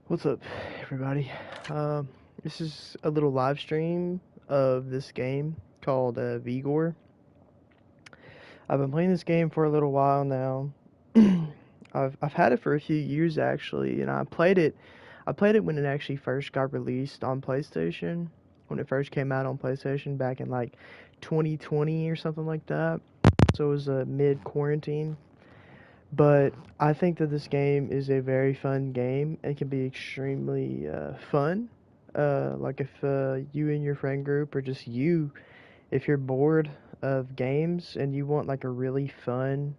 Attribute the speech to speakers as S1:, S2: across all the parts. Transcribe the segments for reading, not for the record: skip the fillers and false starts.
S1: What's up, everybody? This is a little live stream of this game called Vigor. I've been playing this game for a little while now. I've had it for a few years actually, and I played it. I played it when it actually first got released on PlayStation, when it first came out on PlayStation back in like 2020 or something like that. So it was mid quarantine. But I think that this game is a very fun game and can be extremely fun. Like if you and your friend group, or just you, if you're bored of games and you want like a really fun,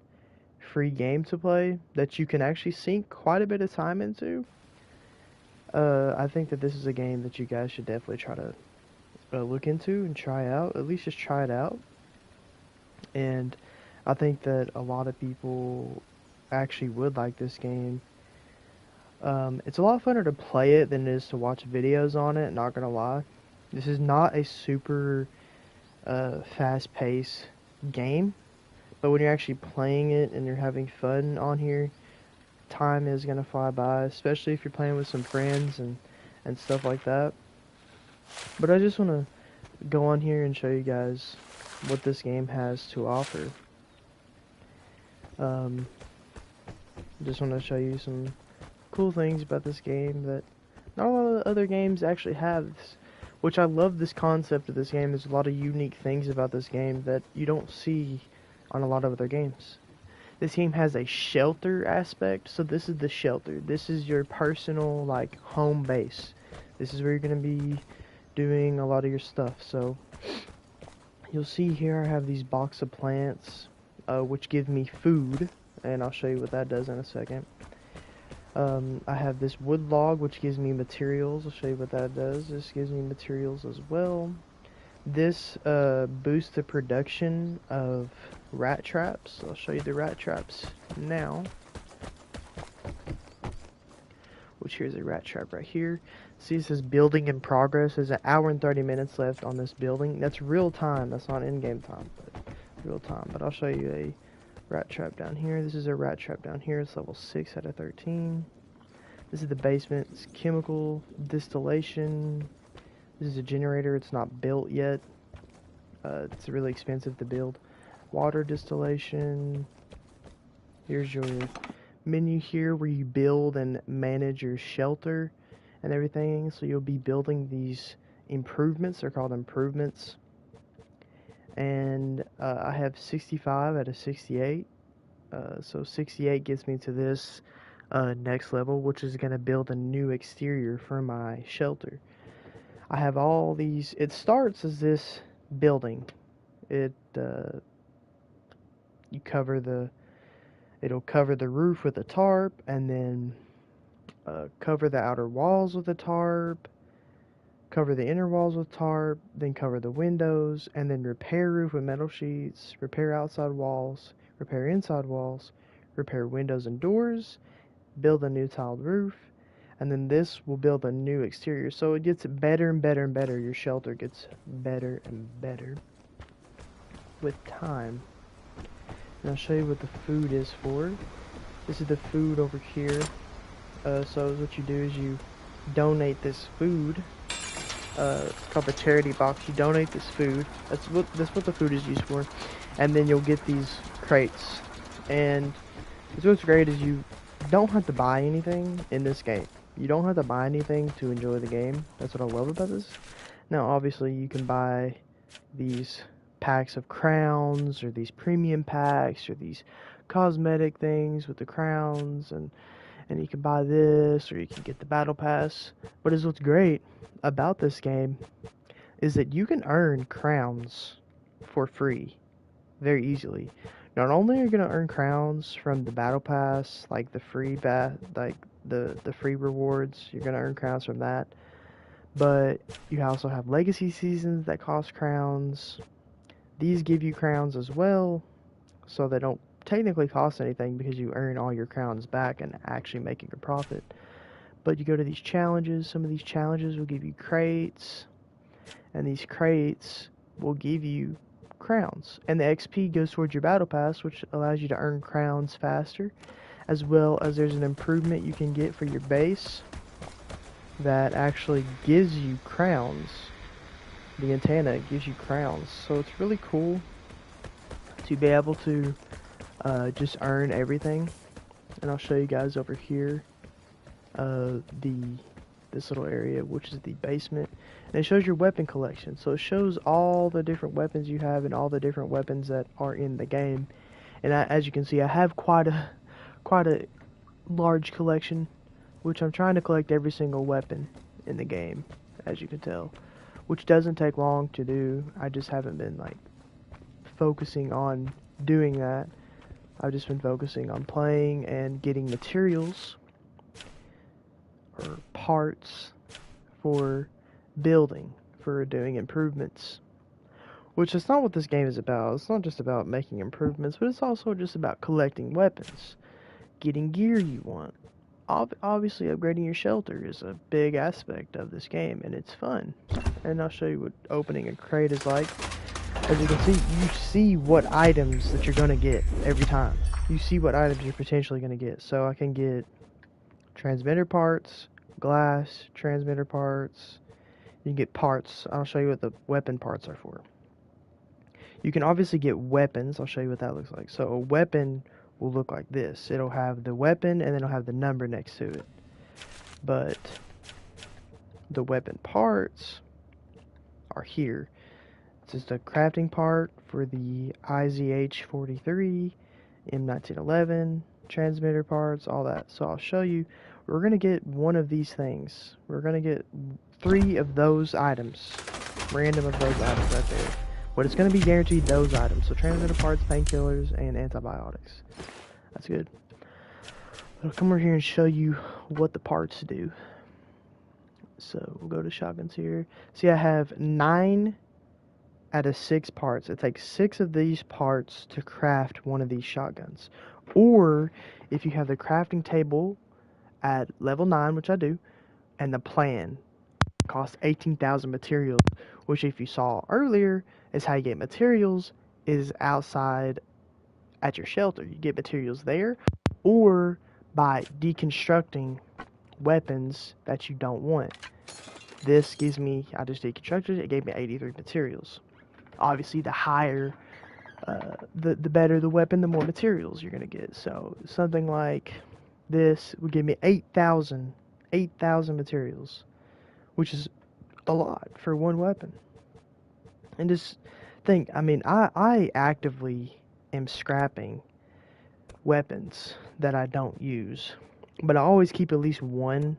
S1: free game to play that you can actually sink quite a bit of time into, I think that this is a game that you guys should definitely try to look into and try out. At least just try it out. And I think that a lot of people actually would like this game. It's a lot funner to play it than it is to watch videos on it, not gonna lie. This is not a super fast-paced game, but when you're actually playing it and you're having fun on here, time is gonna fly by, especially if you're playing with some friends and stuff like that. But I just want to go on here and show you guys what this game has to offer. Um, just want to show you some cool things about this game that not a lot of other games actually have, which I love this concept of this game. There's a lot of unique things about this game that you don't see on a lot of other games. This game has a shelter aspect, so this is the shelter. This is your personal, like, home base. This is where you're going to be doing a lot of your stuff. So you'll see here I have these box of plants, which give me food, and I'll show you what that does in a second. I have this wood log, which gives me materials. I'll show you what that does. This gives me materials as well. This boosts the production of rat traps. I'll show you the rat traps now. Which here's a rat trap right here. See, it says building in progress. There's an hour and 30 minutes left on this building. That's real time. That's not in-game time, but real time. But I'll show you a rat trap down here. This is a rat trap down here. It's level 6 out of 13. This is the basement. It's chemical distillation. This is a generator. It's not built yet. It's really expensive to build. Water distillation. Here's your menu here where you build and manage your shelter and everything. So you'll be building these improvements. They're called improvements. And I have 65 out of 68. So 68 gets me to this next level, which is going to build a new exterior for my shelter. I have all these. It starts as this building. It'll cover the roof with a tarp, and then cover the outer walls with a tarp, cover the inner walls with tarp, then cover the windows, and then repair roof with metal sheets, repair outside walls, repair inside walls, repair windows and doors, build a new tiled roof, and then this will build a new exterior. So it gets better and better and better. Your shelter gets better and better with time. And I'll show you what the food is for. This is the food over here. So what you do is you donate this food. It's called the charity box. You donate this food. That's what the food is used for. And then you'll get these crates. And what's great is you don't have to buy anything in this game. You don't have to buy anything to enjoy the game. That's what I love about this. Now, obviously, you can buy these packs of crowns, or these premium packs, or these cosmetic things with the crowns, and you can buy this, or you can get the battle pass. But what's great about this game is that you can earn crowns for free very easily. Not only are you gonna earn crowns from the battle pass, like the free the free rewards, you're gonna earn crowns from that, but you also have legacy seasons that cost crowns. These give you crowns as well, so they don't technically cost anything because you earn all your crowns back and actually making a profit. But you go to these challenges. Some of these challenges will give you crates, and these crates will give you crowns. And the XP goes towards your battle pass, which allows you to earn crowns faster, as well as there's an improvement you can get for your base. that actually gives you crowns. The antenna gives you crowns, so it's really cool to be able to just earn everything. And I'll show you guys over here the this little area, which is the basement, and it shows your weapon collection. So it shows all the different weapons you have and all the different weapons that are in the game. And as you can see, I have quite a large collection, which I'm trying to collect every single weapon in the game, as you can tell, which doesn't take long to do. I just haven't been like focusing on doing that. I've just been focusing on playing and getting materials or parts for building, for doing improvements. Which is not what this game is about. It's not just about making improvements, but it's also just about collecting weapons, getting gear you want. Obviously, upgrading your shelter is a big aspect of this game, and it's fun. And I'll show you what opening a crate is like. As you can see, you see what items that you're going to get every time. You see what items you're potentially going to get. So I can get transmitter parts, glass, transmitter parts. You can get parts. I'll show you what the weapon parts are for. You can obviously get weapons. I'll show you what that looks like. So a weapon will look like this. It'll have the weapon and then it'll have the number next to it. But the weapon parts are here. It's just a crafting part for the IZH-43, M1911, transmitter parts, all that. So I'll show you. We're going to get one of these things. We're going to get 3 of those items. Random of those items right there. But it's going to be guaranteed those items. So transmitter parts, painkillers, and antibiotics. That's good. I'll come over here and show you what the parts do. So we'll go to shotguns here. See, I have 9 out of 6 parts. It takes 6 of these parts to craft one of these shotguns. Or if you have the crafting table at level 9, which I do, and the plan costs 18,000 materials, which if you saw earlier is how you get materials, is outside at your shelter. You get materials there, or by deconstructing weapons that you don't want. This gives me, I just deconstructed it, it gave me 83 materials. Obviously, the higher, the better the weapon, the more materials you're going to get. So something like this would give me 8,000 materials, which is a lot for one weapon. And just think, I mean, I actively am scrapping weapons that I don't use, but I always keep at least one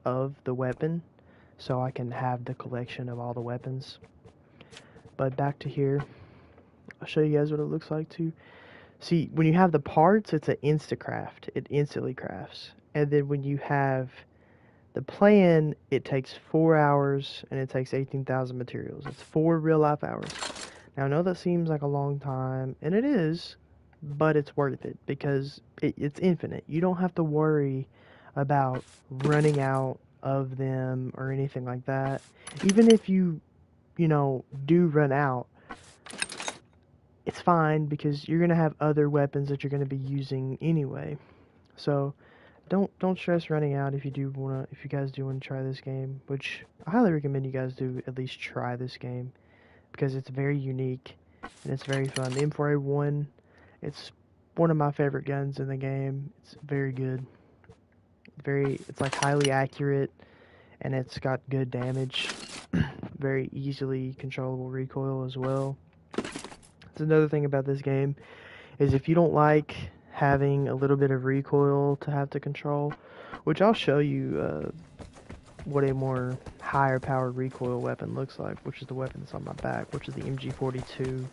S1: of the weapon so I can have the collection of all the weapons. But back to here, I'll show you guys what it looks like to see. When you have the parts, it's an insta-craft. It instantly crafts. And then when you have the plan, it takes 4 hours and it takes 18,000 materials. It's 4 real-life hours. Now, I know that seems like a long time, and it is, but it's worth it because it's infinite. You don't have to worry about running out of them or anything like that. Even if you do run out, it's fine because you're gonna have other weapons that you're gonna be using anyway. So don't stress running out if you guys do want to try this game, which I highly recommend you guys do at least try this game because it's very unique and it's very fun. The M4A1, it's one of my favorite guns in the game. It's very good. It's like highly accurate and it's got good damage. Very easily controllable recoil as well. That's another thing about this game is if you don't like having a little bit of recoil to have to control, which I'll show you what a more higher powered recoil weapon looks like, which is the weapon that's on my back, which is the MG42,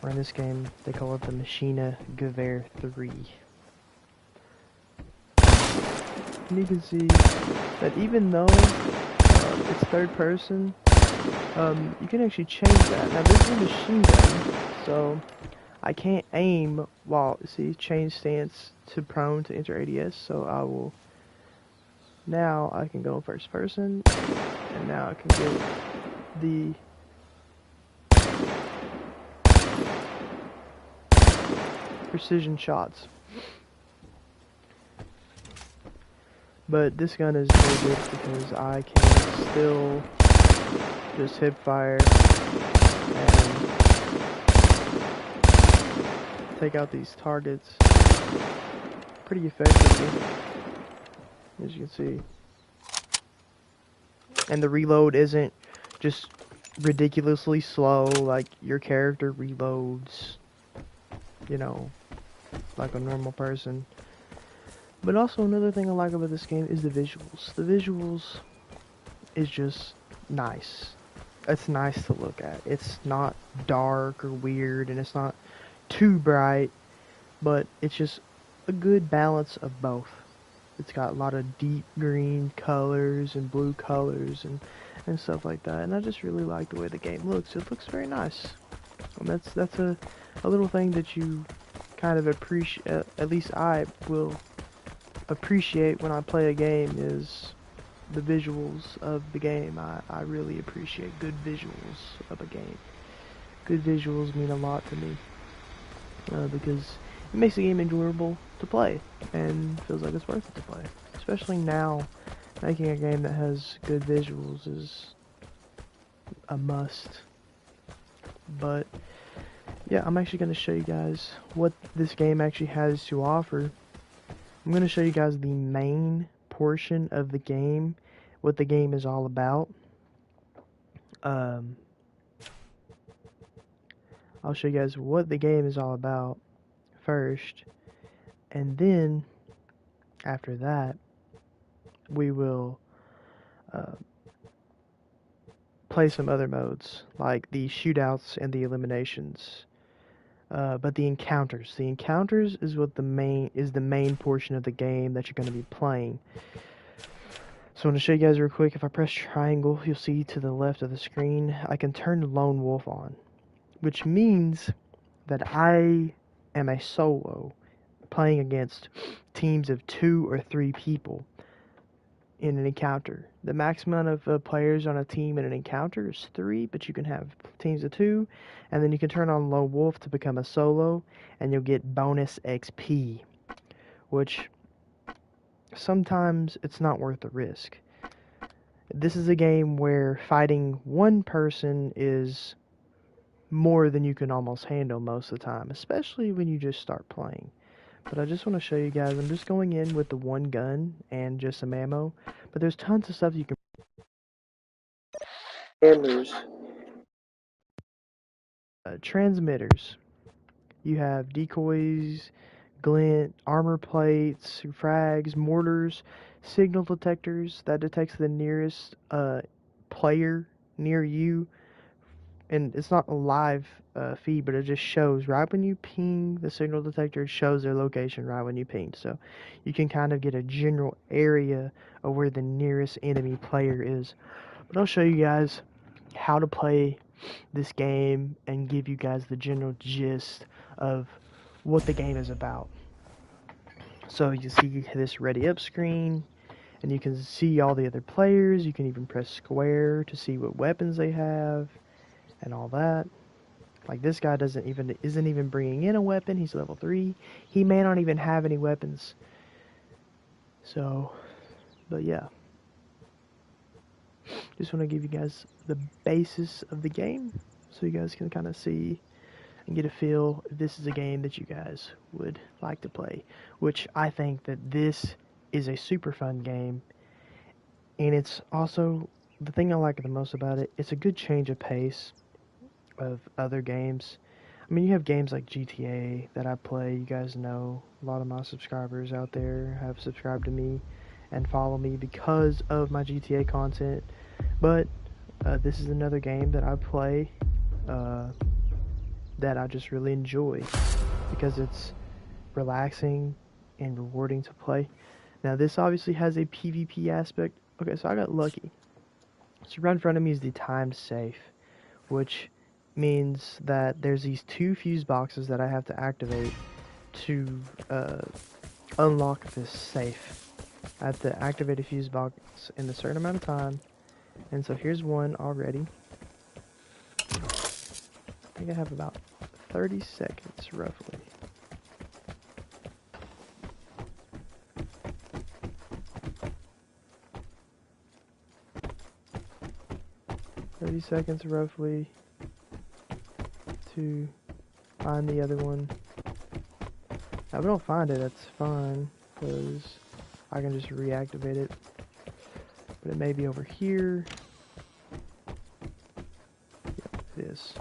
S1: or in this game they call it the Machina Gewehr 3. And you can see that even though it's third person, you can actually change that. Now this is a machine gun, so I can't aim while, see, change stance to prone to enter ADS, so now I can go first person, and now I can get the precision shots. But this gun is really good because I can still just hip fire and take out these targets pretty effectively, as you can see. And the reload isn't just ridiculously slow, like your character reloads, you know, like a normal person. But also another thing I like about this game is the visuals. The visuals is just nice. It's nice to look at. It's not dark or weird, and it's not too bright, but it's just a good balance of both. It's got a lot of deep green colors and blue colors and stuff like that, and I just really like the way the game looks. It looks very nice, and that's a little thing that you kind of appreciate. At least I will appreciate when I play a game is the visuals of the game. I really appreciate good visuals of a game. Good visuals mean a lot to me because it makes the game enjoyable to play and feels like it's worth it to play. Especially now, making a game that has good visuals is a must. But yeah, I'm actually going to show you guys what this game actually has to offer. I'm going to show you guys the main portion of the game, what the game is all about. I'll show you guys what the game is all about first, and then after that we will play some other modes like the shootouts and the eliminations. But the encounters is what the main portion of the game that you're going to be playing. So I'm going to show you guys real quick. If I press triangle, you'll see to the left of the screen I can turn the lone wolf on, which means that I am a solo playing against teams of 2 or 3 people in an encounter. The maximum of players on a team in an encounter is 3, but you can have teams of 2, and then you can turn on lone wolf to become a solo, and you'll get bonus XP, which sometimes it's not worth the risk. This is a game where fighting one person is more than you can almost handle most of the time, especially when you just start playing. But I just want to show you guys, I'm just going in with the one gun and just some ammo, but there's tons of stuff you can. Hammers, transmitters, you have decoys, glint, armor plates, frags, mortars, signal detectors that detects the nearest player near you, and it's not a live feed, but it just shows right when you ping the signal detector, it shows their location right when you ping, so you can kind of get a general area of where the nearest enemy player is. But I'll show you guys how to play this game and give you guys the general gist of what the game is about. So you see this ready up screen, and you can see all the other players. You can even press square to see what weapons they have and all that. Like this guy isn't even bringing in a weapon. He's level 3. He may not even have any weapons. So, but yeah. Just want to give you guys the basis of the game so you guys can kind of see and get a feel if this is a game that you guys would like to play, which I think that this is a super fun game, and it's also the thing I like the most about it. It's a good change of pace of other games. I mean, you have games like GTA that I play. You guys know a lot of my subscribers out there have subscribed to me and follow me because of my GTA content, but this is another game that I play that I just really enjoy because it's relaxing and rewarding to play. Now this obviously has a PvP aspect. Okay, so I got lucky. So right in front of me is the timed safe, which means that there's these 2 fuse boxes that I have to activate to unlock this safe. I have to activate a fuse box in a certain amount of time, and so here's one already. I think I have about 30 seconds roughly. 30 seconds roughly to find the other one. Now, if we don't find it, that's fine, because I can just reactivate it. But it may be over here. Yep, it is.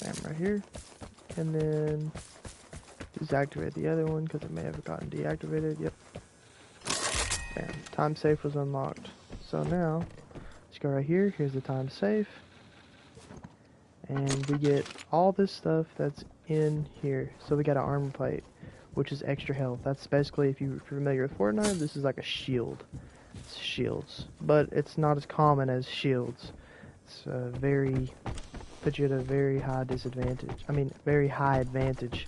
S1: Bam, right here. And then deactivate the other one, because it may have gotten deactivated. Yep. Bam. Time safe was unlocked. So now, let's go right here. Here's the time safe. And we get all this stuff that's in here. So we got an armor plate, which is extra health. That's basically, if you're familiar with Fortnite, this is like a shield. It's shields. But it's not as common as shields. It's puts you at a very high disadvantage. I mean, very high advantage.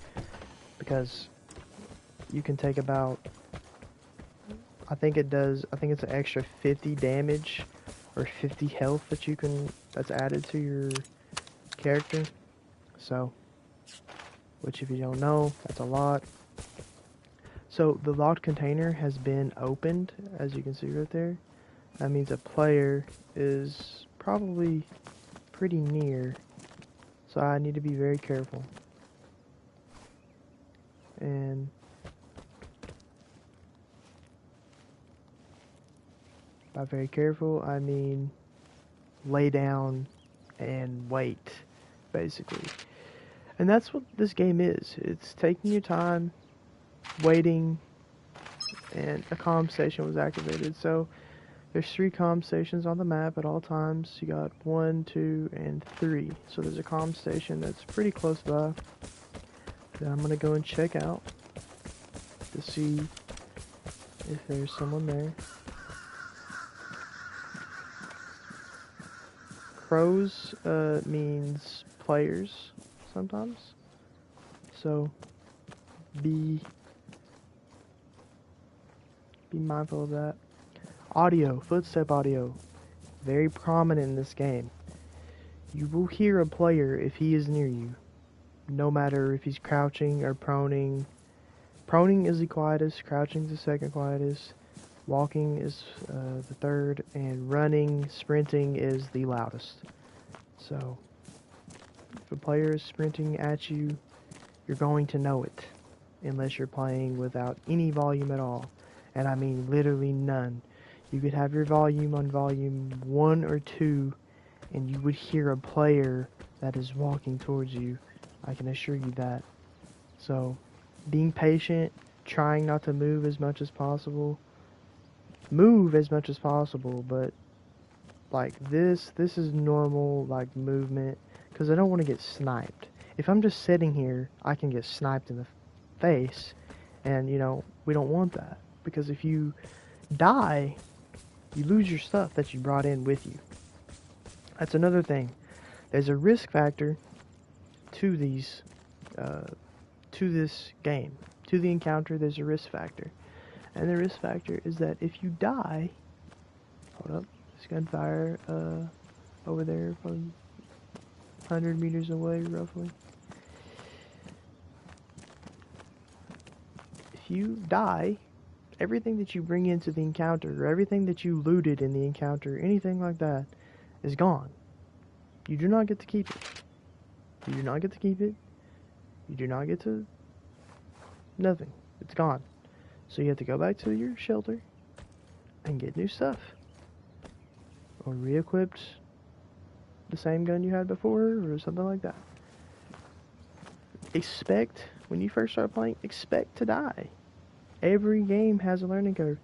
S1: Because you can take about, I think it's an extra 50 damage or 50 health that's added to your character. So, which if you don't know, that's a lot. So the locked container has been opened, as you can see right there. That means a player is probably pretty near. So I need to be very careful. And by very careful, I mean lay down and wait, basically. And that's what this game is. It's taking your time, waiting, and a comm station was activated. So there's 3 comm stations on the map at all times. You got 1, 2, and 3. So there's a comm station that's pretty close by that I'm gonna go and check out to see if there's someone there. Crows means players sometimes, so be mindful of that. Audio, footstep audio, very prominent in this game. You will hear a player if he is near you, no matter if he's crouching or proning. Proning is the quietest, crouching is the second quietest, walking is the third, and running, sprinting is the loudest. So, if a player is sprinting at you, you're going to know it, unless you're playing without any volume at all. And I mean literally none. You could have your volume on volume 1 or 2, and you would hear a player that is walking towards you. I can assure you that. So, being patient, trying not to move as much as possible. Move as much as possible, but like this is normal like movement, because I don't want to get sniped. If I'm just sitting here, I can get sniped in the face, and you know, we don't want that, because if you die, you lose your stuff that you brought in with you. That's another thing. There's a risk factor to these to this game, to the encounter. There's a risk factor. And the risk factor is that if you die, hold up, there's gunfire over there from 100 meters away, roughly. If you die, everything that you bring into the encounter, or everything that you looted in the encounter, anything like that, is gone. You do not get to keep it. You do not get to keep it. You do not get to... nothing. It's gone. So you have to go back to your shelter and get new stuff. Or re-equipped the same gun you had before, or something like that. Expect, when you first start playing, expect to die. Every game has a learning curve.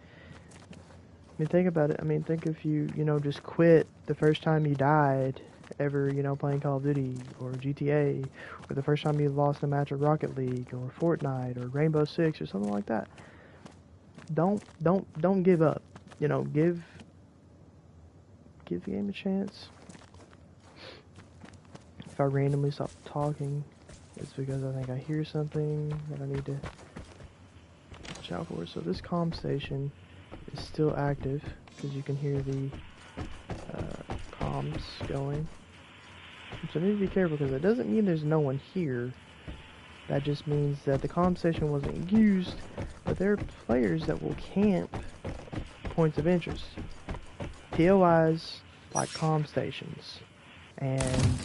S1: I mean, think about it. I mean, think if you just quit the first time you died ever, playing Call of Duty or GTA, or the first time you lost a match of Rocket League or Fortnite or Rainbow Six or something like that. Don't give up. Give the game a chance. If I randomly stop talking, it's because I think I hear something that I need to watch out for. So this comm station is still active, because you can hear the comms going. So I need to be careful, because it doesn't mean there's no one here. That just means that the comm station wasn't used, but there are players that will camp points of interest. POIs like comm stations and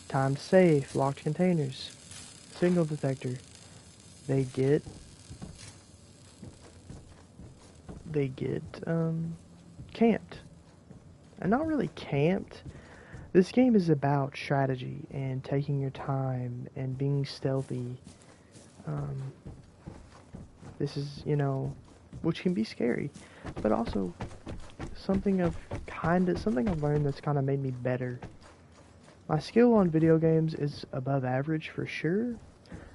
S1: time safe, locked containers, signal detector. They get camped. And not really camped. This game is about strategy and taking your time and being stealthy. This is, which can be scary, but also something I've learned that's kind of made me better. My skill on video games is above average for sure,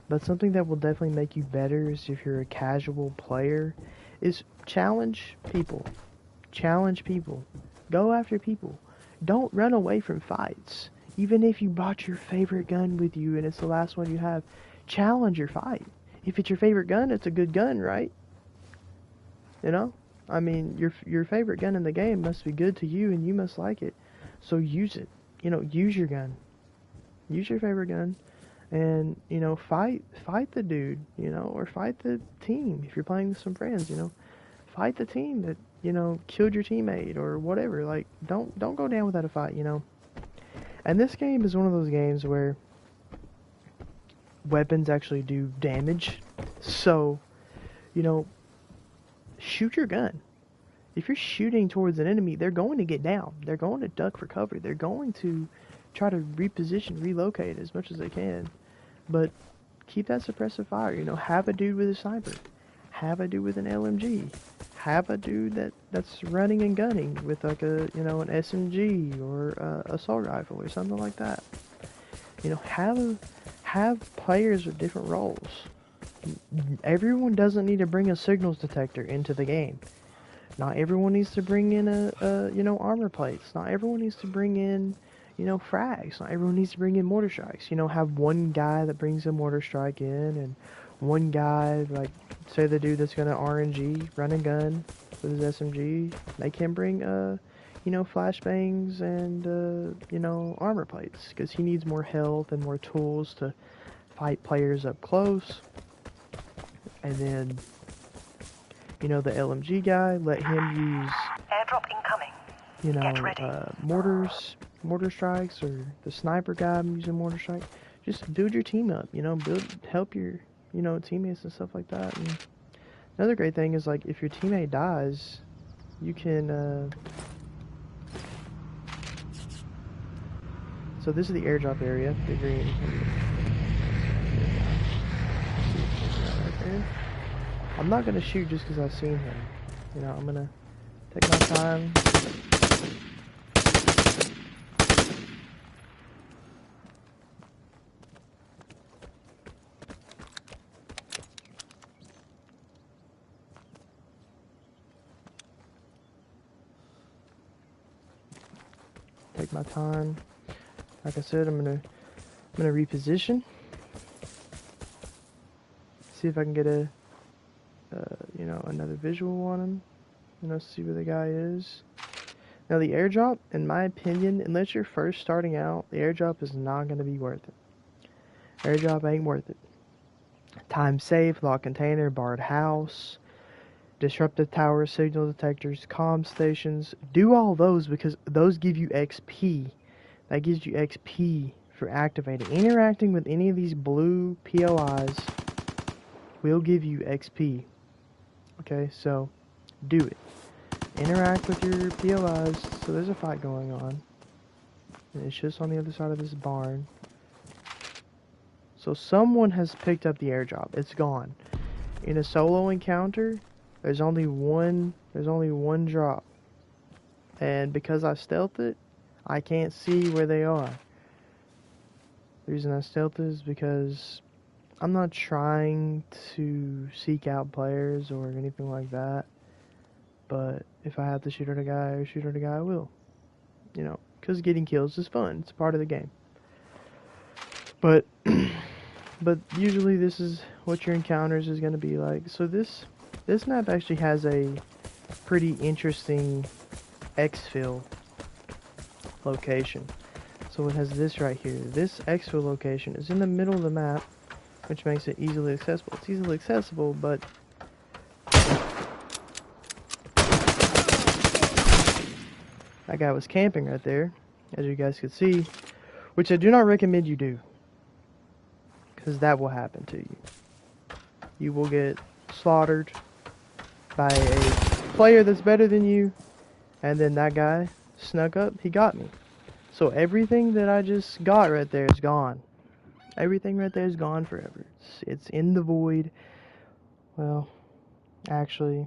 S1: but something that will definitely make you better is if you're a casual player, is challenge people. Challenge people. Go after people. Don't run away from fights. Even if you brought your favorite gun with you and it's the last one you have, challenge your fight. If it's your favorite gun, it's a good gun, right? You know? I mean, your favorite gun in the game must be good to you and you must like it. So use it. Use your gun. Use your favorite gun. And, fight the dude, or fight the team. If you're playing with some friends, fight the team that, killed your teammate or whatever. Like, don't go down without a fight, And this game is one of those games where weapons actually do damage. So, shoot your gun. If you're shooting towards an enemy, they're going to get down. They're going to duck for cover. They're going to try to reposition, relocate as much as they can. But keep that suppressive fire. Have a dude with a sniper. Have a dude with an LMG. Have a dude that's running and gunning with like an SMG or a assault rifle or something like that. Have players with different roles. Everyone doesn't need to bring a signals detector into the game. Not everyone needs to bring in a armor plates. Not everyone needs to bring in frags. Not everyone needs to bring in mortar strikes. Have one guy that brings a mortar strike in, and one guy, like, say the dude that's gonna RNG, run a gun with his SMG, they can bring, flashbangs and, armor plates, because he needs more health and more tools to fight players up close. And then, the LMG guy, let him use,
S2: airdrop incoming.
S1: mortar strikes, or the sniper guy using mortar strike. Just build your team up, help your, teammates and stuff like that. And another great thing is, like, if your teammate dies, you can, so this is the airdrop area, the green. I'm not gonna shoot just because I've seen him. I'm gonna take my time. Take my time. Like I said, I'm gonna reposition. See if I can get a another visual on him. See where the guy is. Now the airdrop, in my opinion, unless you're first starting out, the airdrop is not gonna be worth it. Airdrop ain't worth it. Time safe, lock container, barred house, disruptive tower, signal detectors, comm stations. Do all those because those give you XP. That gives you XP for activating. Interacting with any of these blue POIs will give you XP. Okay, so do it. Interact with your POIs. So there's a fight going on. And it's just on the other side of this barn. So someone has picked up the airdrop. It's gone. In a solo encounter, there's only one drop. And because I stealthed it, I can't see where they are. The reason I stealthed it is because I'm not trying to seek out players or anything like that. But if I have to shoot at a guy, I will. Because getting kills is fun. It's part of the game. But usually this is what your encounters is going to be like. So this map actually has a pretty interesting exfil location. So it has this right here. This exfil location is in the middle of the map, which makes it easily accessible. It's easily accessible, but That guy was camping right there, as you guys could see, which I do not recommend you do, because that will happen to you. You will get slaughtered by a player that's better than you, and then that guy snuck up, he got me. So everything that I just got right there is gone. Everything right there is gone forever. It's in the void. Well, actually,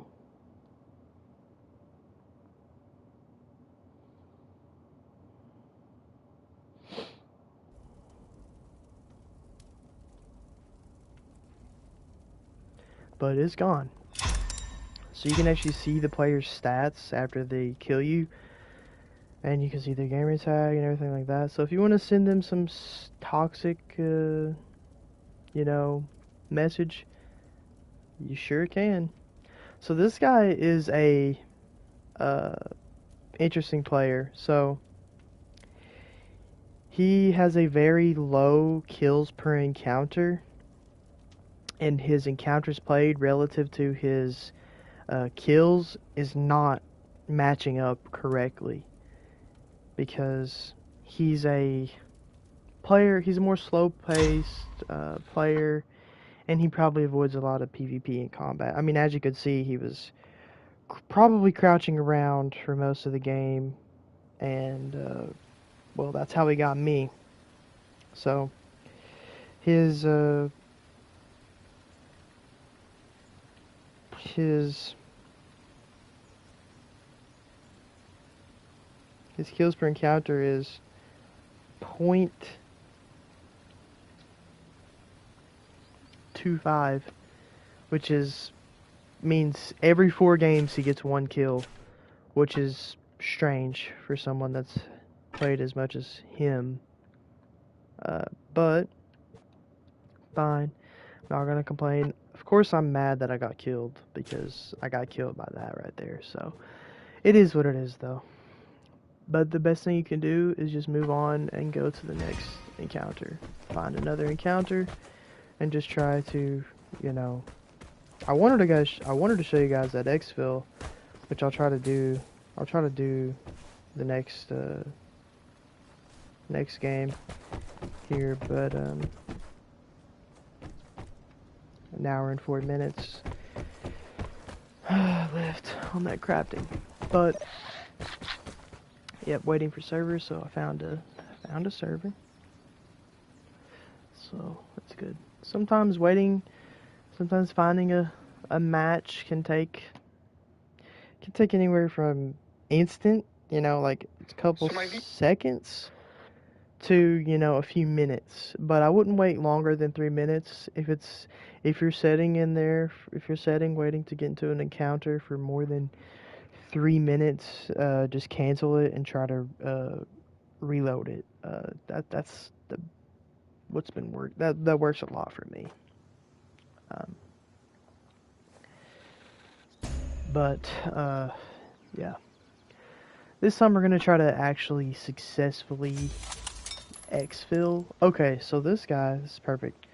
S1: but it's gone. So you can actually see the player's stats after they kill you, and you can see their gamer tag and everything like that. So if you want to send them some toxic, you know, message, you sure can. So this guy is a interesting player. So he has a very low kills per encounter, and his encounters played relative to his kills is not matching up correctly, because he's a player, he's a more slow-paced player, and he probably avoids a lot of PvP in combat. I mean, as you could see, he was probably crouching around for most of the game, and well, that's how he got me. So his kills per encounter is 0.25, which means every 4 games he gets 1 kill, which is strange for someone that's played as much as him. But fine, not gonna complain. Of course, I'm mad that I got killed, because I got killed by that right there. So it is what it is, though. But the best thing you can do is just move on and go to the next encounter. Find another encounter and just try to, you know, I wanted to show you guys that exfil, which I'll try to do. I'll try to do the next game here, but an hour and 4 minutes left on that crafting. But yep, waiting for servers, so I found a server. So that's good. Sometimes finding a match can take anywhere from instant, you know, like a couple seconds, to, you know, a few minutes. But I wouldn't wait longer than 3 minutes. If you're setting waiting to get into an encounter for more than 3 minutes, just cancel it and try to reload it. That's what's been that works a lot for me. But yeah, this time we're gonna try to actually successfully exfil. Okay, so this is perfect.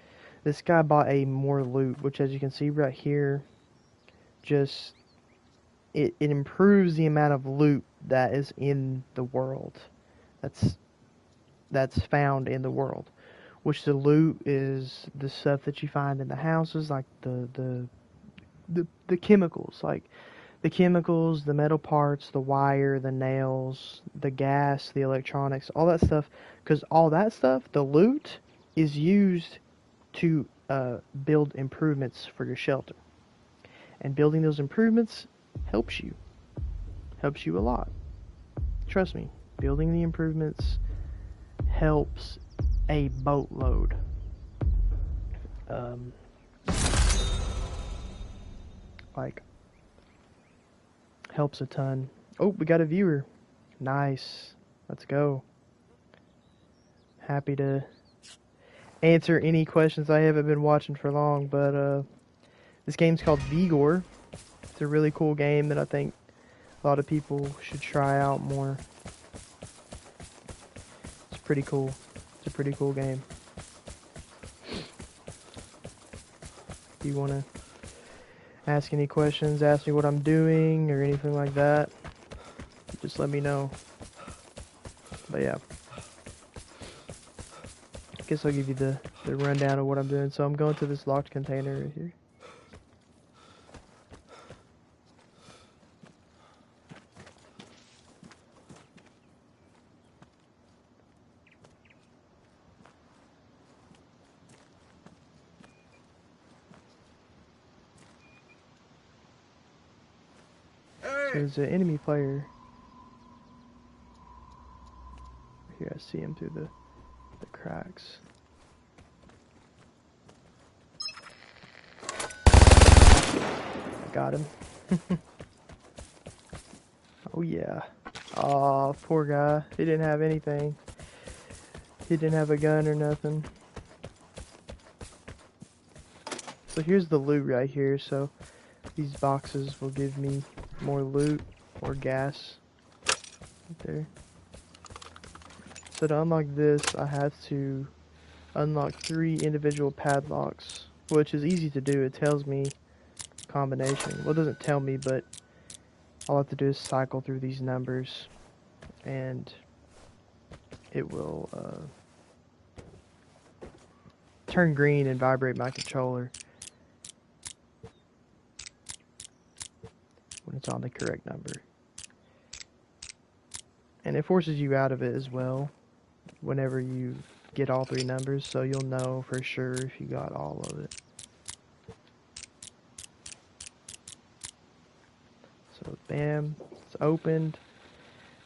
S1: This guy bought a more loot, which, as you can see right here, just it improves the amount of loot that is in the world. That's found in the world. Which the loot is the stuff that you find in the houses, like the chemicals, like the chemicals, the metal parts, the wire, the nails, the gas, the electronics, all that stuff. Because all that stuff, the loot, is used to build improvements for your shelter. And building those improvements helps you a lot. Trust me, building the improvements helps a boatload. Like, helps a ton. Oh, we got a viewer. Nice. Let's go. Happy to answer any questions. I haven't been watching for long, but this game's called Vigor. It's a really cool game that I think a lot of people should try out more. It's pretty cool. It's a pretty cool game. If you want to ask any questions, ask me what I'm doing, or anything like that, just let me know. But yeah, I guess I'll give you the rundown of what I'm doing. So I'm going to this locked container right here. So there's an enemy player. Here, I see him through the cracks. I got him. Oh yeah. Oh, poor guy. He didn't have anything. He didn't have a gun or nothing. So here's the loot right here. So these boxes will give me more loot or gas. Right there. So to unlock this, I have to unlock 3 individual padlocks, which is easy to do. It tells me combination. Well, it doesn't tell me, but all I have to do is cycle through these numbers, and it will turn green and vibrate my controller when it's on the correct number. And it forces you out of it as well whenever you get all 3 numbers, so you'll know for sure if you got all of it. So bam, it's opened.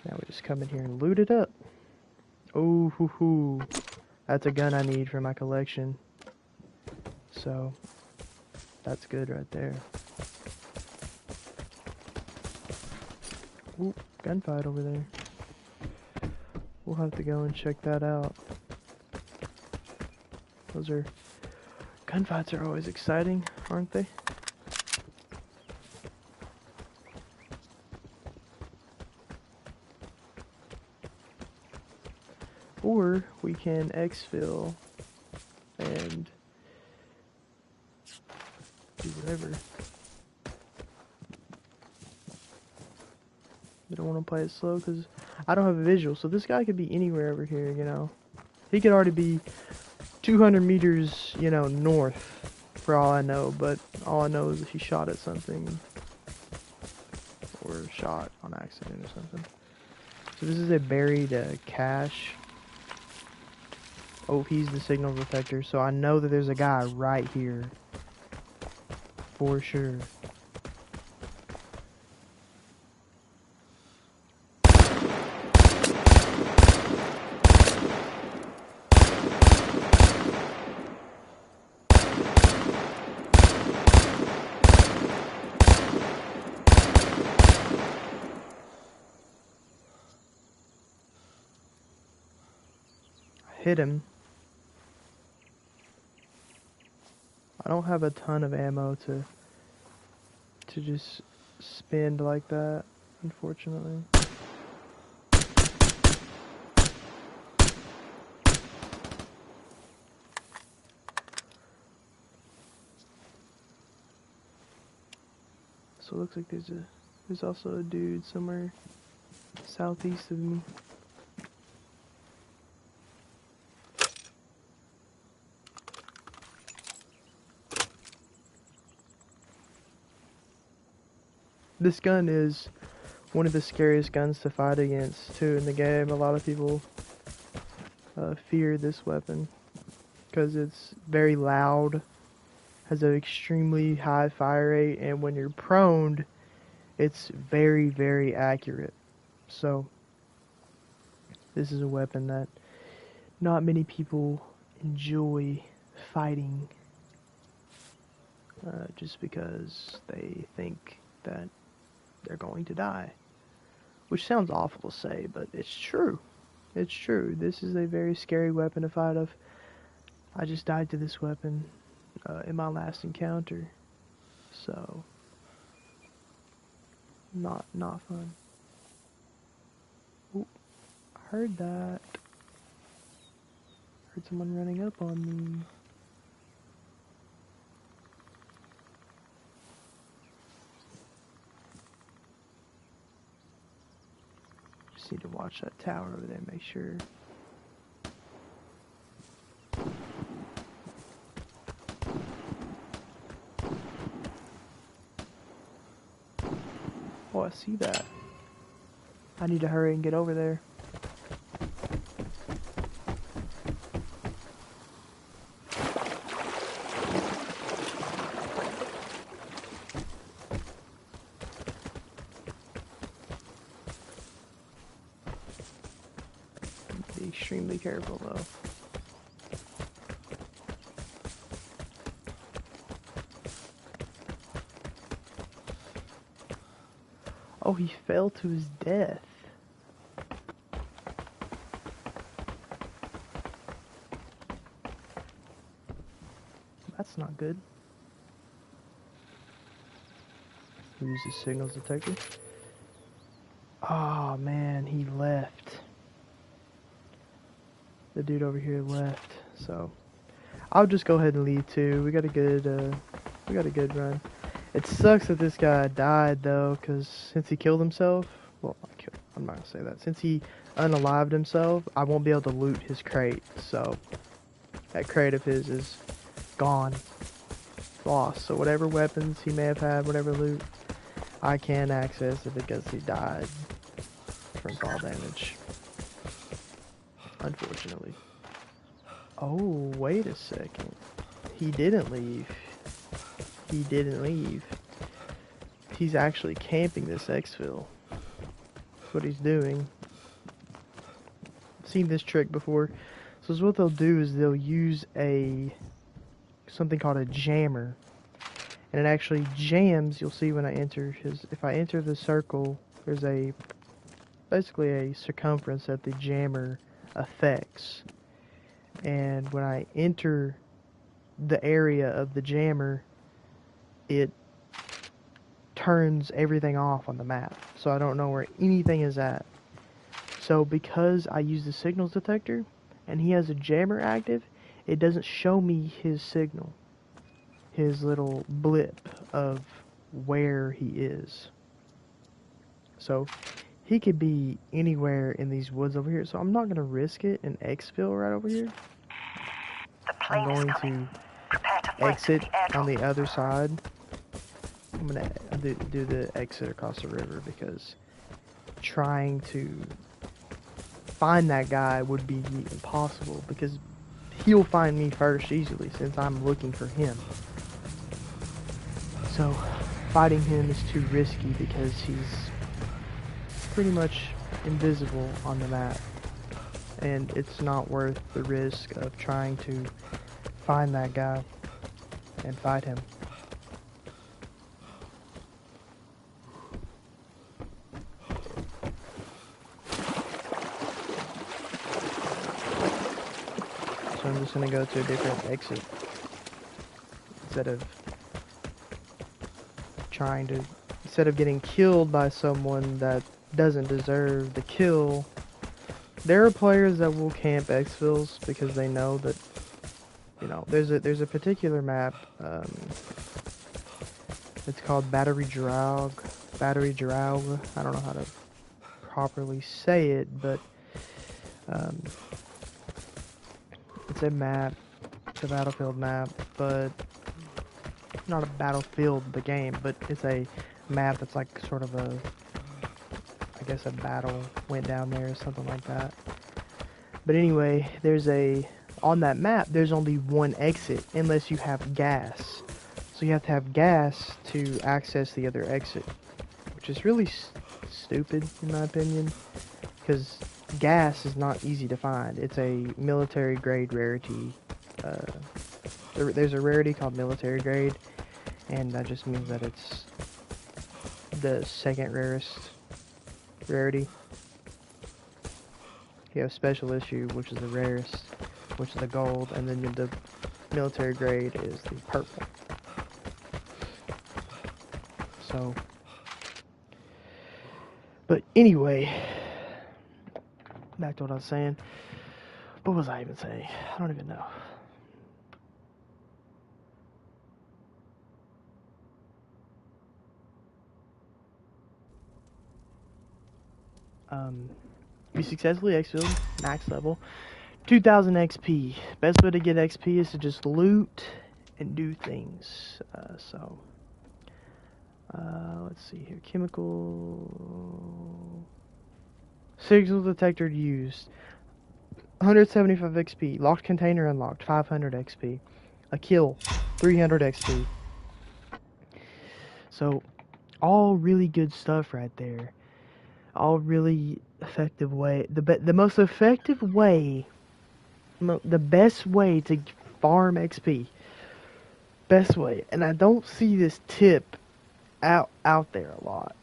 S1: Now we just come in here and loot it up. Oh, hoo hoo. That's a gun I need for my collection. So that's good right there. Ooh, gunfight over there. We'll have to go and check that out. Gunfights are always exciting, aren't they? Or we can exfil and do whatever. I don't want to play it slow because I don't have a visual. So this guy could be anywhere over here, you know. He could already be 200 meters, you know, north for all I know. But all I know is he shot at something or shot on accident or something. So this is a buried cache. Oh, he's the signal detector. So I know that there's a guy right here. For sure. Hit him. I don't have a ton of ammo to just spend like that, unfortunately. So it looks like there's also a dude somewhere southeast of me. This gun is one of the scariest guns to fight against too in the game. A lot of people fear this weapon because it's very loud, has an extremely high fire rate, and when you're prone, it's very, very accurate. So this is a weapon that not many people enjoy fighting just because they think that they're going to die. Which sounds awful to say, but it's true. It's true. This is a very scary weapon to fight of. I just died to this weapon in my last encounter. So, not fun. Ooh, I heard that. Heard someone running up on me. just need to watch that tower over there and make sure. Oh, I see that. I need to hurry and get over there. Be extremely careful though. Oh, he fell to his death. That's not good. Use the signals detector. Oh man, he left. The dude over here left. So I'll just go ahead and leave too. We got a good run. It sucks that this guy died though, because since he killed himself, well, I'm not gonna say that. Since he unalived himself, I won't be able to loot his crate. So that crate of his is gone, lost. So whatever weapons he may have had, whatever loot, I can't access it because he died from fall damage. Unfortunately. Oh, wait a second. He didn't leave. He didn't leave. He's actually camping this exfil. That's what he's doing. I've seen this trick before. So what they'll do is they'll use something called a jammer. And it actually jams. You'll see when I enter if I enter the circle, there's basically a circumference that the jammer affects. And when I enter the area of the jammer, it turns everything off on the map. So I don't know where anything is at. So because I use the signals detector and he has a jammer active, it doesn't show me his signal. His little blip of where he is. So he could be anywhere in these woods over here. So I'm not going to risk it and exfil right over here. I'm going to exit on the other side. I'm going to do the exit across the river because trying to find that guy would be impossible because he'll find me first easily since I'm looking for him. So fighting him is too risky because he's pretty much invisible on the map. And it's not worth the risk of trying to find that guy and fight him. So I'm just going to go to a different exit instead of getting killed by someone that doesn't deserve the kill. There are players that will camp exfils because they know that, you know, there's a particular map. It's called Battery Draug. I don't know how to properly say it, but it's a map. It's a battlefield map, but not a battlefield the game, but it's a map that's like sort of I guess a battle went down there or something like that. But anyway, on that map there's only one exit unless you have gas. So you have to have gas to access the other exit, which is really stupid in my opinion, because gas is not easy to find. It's a military grade rarity. There's a rarity called military grade, and that just means that it's the second rarest rarity. You have special issue, which is the rarest, which is the gold, and then the military grade is the purple. So, but anyway, back to what I was saying. What was I even saying? I don't even know. You successfully exited max level. 2000 XP. Best way to get XP is to just loot and do things. Let's see here. Chemical signal detector used. 175 XP. Locked container unlocked. 500 XP. A kill. 300 XP. So, all really good stuff right there. All really effective way. The most effective way, the best way to farm XP. Best way. And I don't see this tip out there a lot.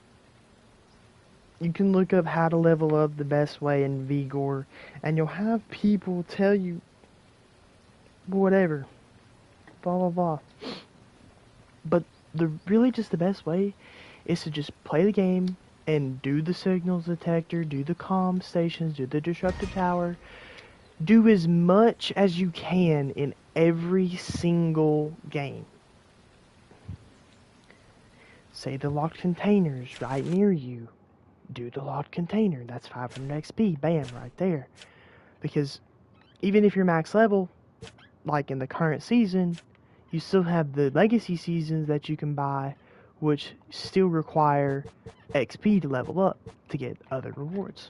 S1: You can look up how to level up the best way in Vigor, and you'll have people tell you whatever, blah blah blah. But really just the best way is to just play the game and do the signals detector, do the comm stations, do the disruptive tower, do as much as you can in every single game. Say the locked containers right near you. Do the locked container. That's 500 XP. Bam, right there. Because even if you're max level, like in the current season, you still have the legacy seasons that you can buy, which still require XP to level up to get other rewards.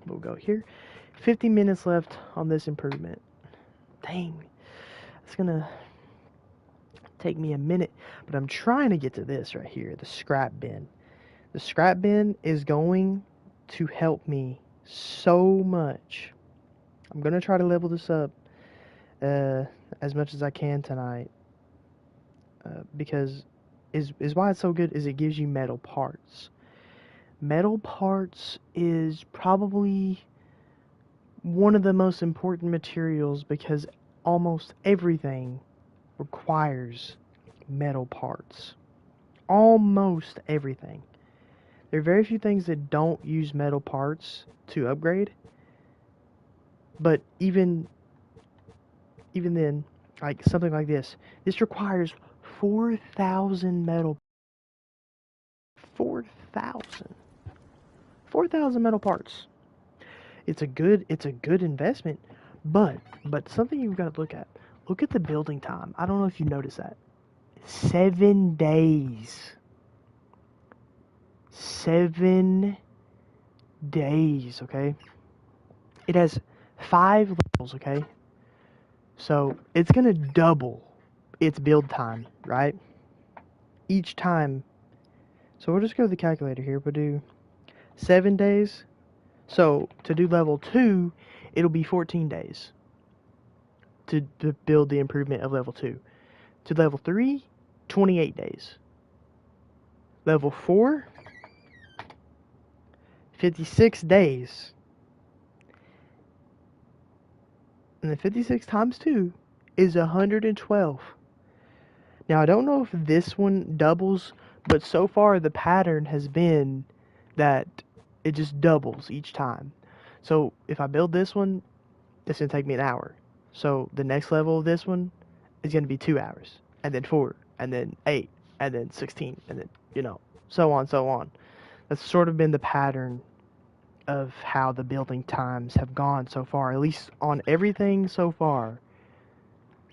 S1: We'll go here. 50 minutes left on this improvement. Dang. It's gonna take me a minute, but I'm trying to get to this right here, the scrap bin. The scrap bin is going to help me so much. I'm going to try to level this up as much as I can tonight. Because is why it's so good is it gives you metal parts. Metal parts is probably one of the most important materials because almost everything requires metal parts. Almost everything. There are very few things that don't use metal parts to upgrade. But even then, like something like this requires 4,000 metal. 4,000. 4,000 metal parts. It's a good investment, but something you've got to look at. Look at the building time. I don't know if you noticed that. 7 days. 7 days, okay? It has 5 levels, okay? So it's gonna double its build time, right? Each time. So we'll just go to the calculator here. We'll do 7 days. So to do level 2, it'll be 14 days to build the improvement of level 2. To level 3, 28 days. Level 4, 56 days. And then 56 times 2 is 112. Now, I don't know if this one doubles, but so far the pattern has been that it just doubles each time. So if I build this one, it's going to take me an hour. So the next level of this one is going to be 2 hours, and then 4, and then 8, and then 16, and then, so on, so on. That's sort of been the pattern of how the building times have gone so far, at least on everything so far.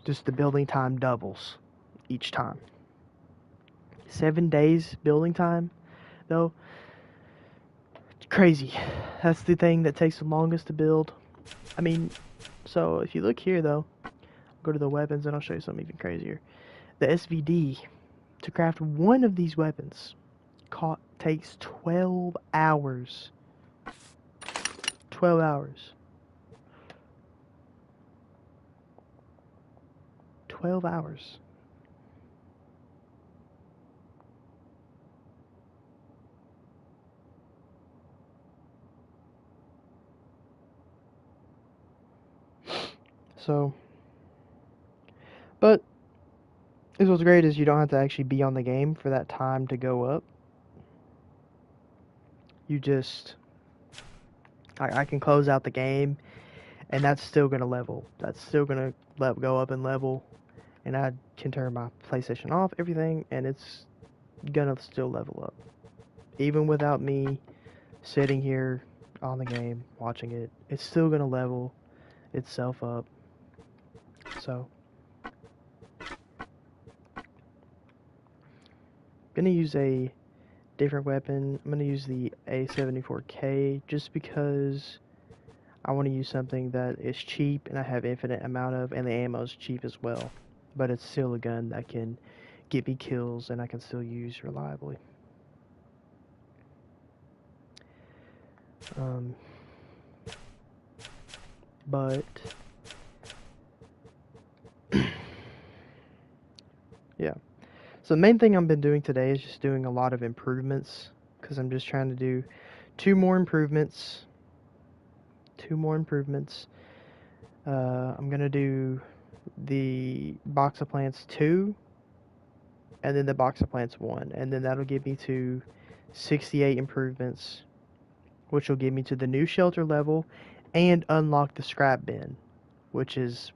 S1: Just the building time doubles each time. 7 days building time, though, crazy. That's the thing that takes the longest to build. I mean, so if you look here, though, go to the weapons and I'll show you something even crazier. The SVD, to craft one of these weapons, takes 12 hours. 12 hours. 12 hours. So, but what's great is you don't have to actually be on the game for that time to go up. You just, I can close out the game, and that's still gonna level. That's still gonna go up and level, and I can turn my PlayStation off, everything, and it's gonna still level up, even without me sitting here on the game, watching it, it's still gonna level itself up. So, I'm gonna use a different weapon. I'm gonna use the A74K just because I want to use something that is cheap and I have infinite amount of, and the ammo is cheap as well. But it's still a gun that can get me kills and I can still use reliably. But yeah. So the main thing I've been doing today is just doing a lot of improvements because I'm just trying to do two more improvements. I'm gonna do the box of plants 2 and then the box of plants 1, and then that'll get me to 68 improvements, which will get me to the new shelter level and unlock the scrap bin, which is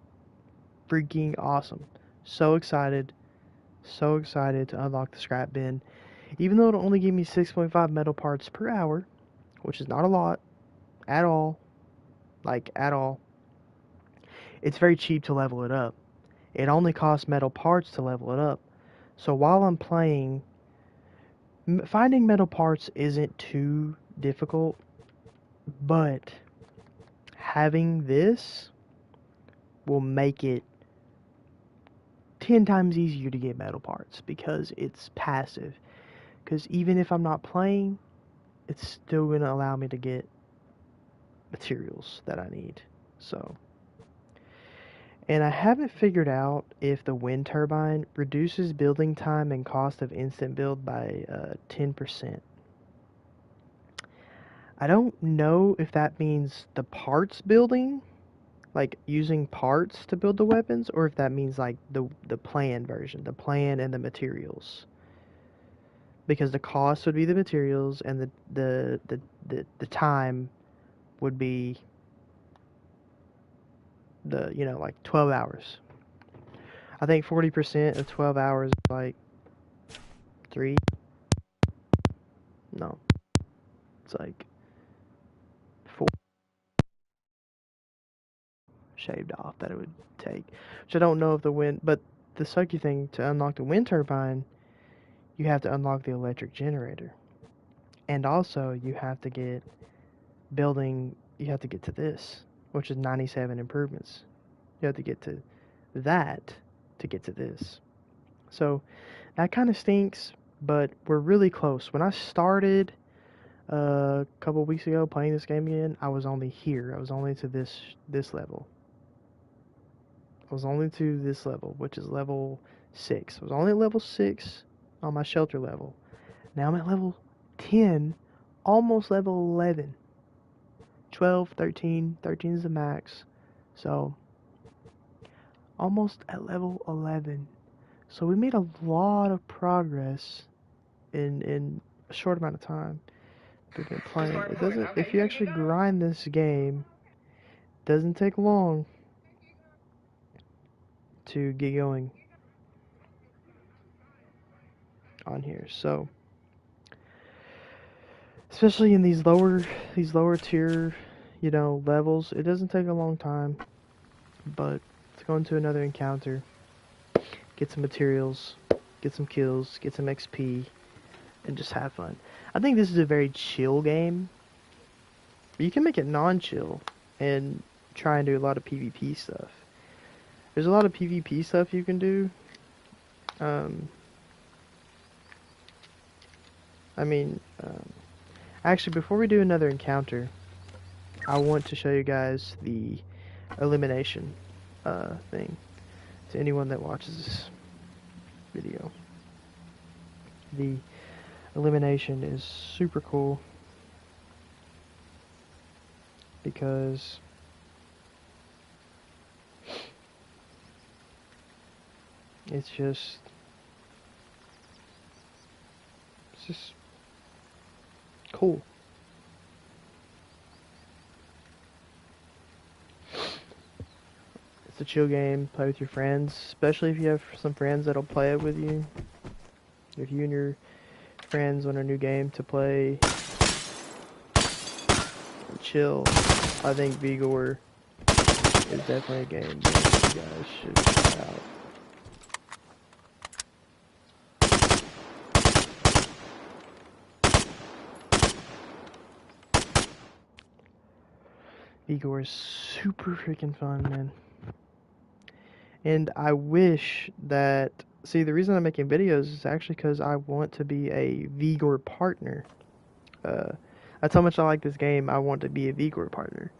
S1: freaking awesome. So excited to unlock the scrap bin, even though it'll only give me 6.5 metal parts per hour, which is not a lot at all, like at all. It's very cheap to level it up. It only costs metal parts to level it up. So while I'm playing, finding metal parts isn't too difficult, but having this will make it 10 times easier to get metal parts because it's passive. Because even if I'm not playing, it's still going to allow me to get materials that I need. So, and I haven't figured out if the wind turbine reduces building time and cost of instant build by 10%. I don't know if that means the parts building, like using parts to build the weapons, or if that means like the plan version, the plan and the materials. Because the cost would be the materials and the time would be like 12 hours. I think 40% of 12 hours is like 3. No, it's like 4 shaved off that it would take. Which I don't know if the wind, but the sucky thing, to unlock the wind turbine, you have to unlock the electric generator. And also you have to get to this, which is 97 improvements. You have to get to that to get to this. So that kind of stinks, but we're really close. When I started a couple weeks ago playing this game again, I was only here. I was only to this level. I was only to this level, which is level 6. I was only at level 6 on my shelter level. Now I'm at level 10, almost level 11. 12, 13. 13 is the max. So almost at level 11. So we made a lot of progress in a short amount of time. We've been playing. It doesn't. If you actually grind this game, it doesn't take long to get going on here. So, especially in these lower tier, levels, it doesn't take a long time. But let's go into another encounter, get some materials, get some kills, get some XP, and just have fun. I think this is a very chill game. You can make it non-chill and try and do a lot of PvP stuff. There's a lot of PvP stuff you can do. Actually, before we do another encounter, I want to show you guys the elimination thing to anyone that watches this video. The elimination is super cool because it's just cool. It's a chill game. Play with your friends, especially if you have some friends that'll play it with you. If you and your friends want a new game to play, chill, I think Vigor is definitely a game that you guys should try out. Vigor is super freaking fun, man. And I wish that... See, the reason I'm making videos is actually because I want to be a Vigor partner. That's how much I like this game. I want to be a Vigor partner.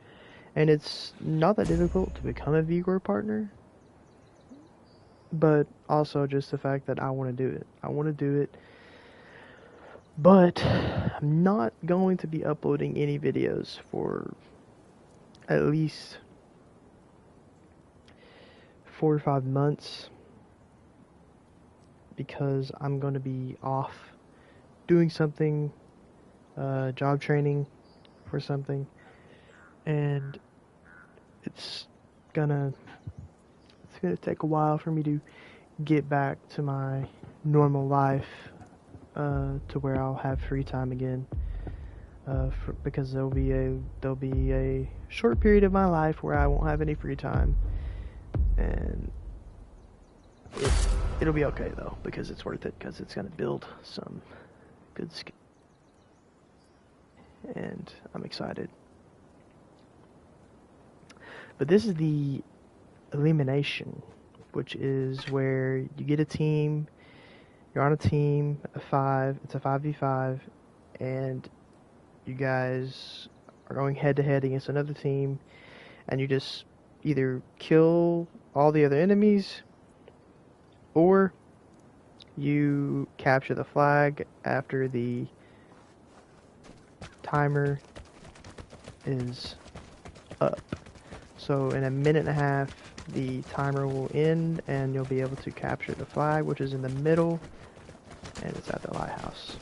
S1: And it's not that difficult to become a Vigor partner. But also just the fact that I want to do it. I want to do it. But I'm not going to be uploading any videos for at least 4 or 5 months. Because I'm going to be off doing something, job training for something, and it's gonna take a while for me to get back to my normal life, to where I'll have free time again, because there'll be a short period of my life where I won't have any free time, and it'll be okay though, because it's worth it, because it's gonna build some good skills. And I'm excited. But this is the elimination, which is where you get a team, you're on a team of 5, it's a 5v5, and you guys are going head to head against another team, and you just either kill all the other enemies, or you capture the flag after the timer is up. So in a minute and a half, the timer will end and you'll be able to capture the flag, which is in the middle, and it's at the lighthouse.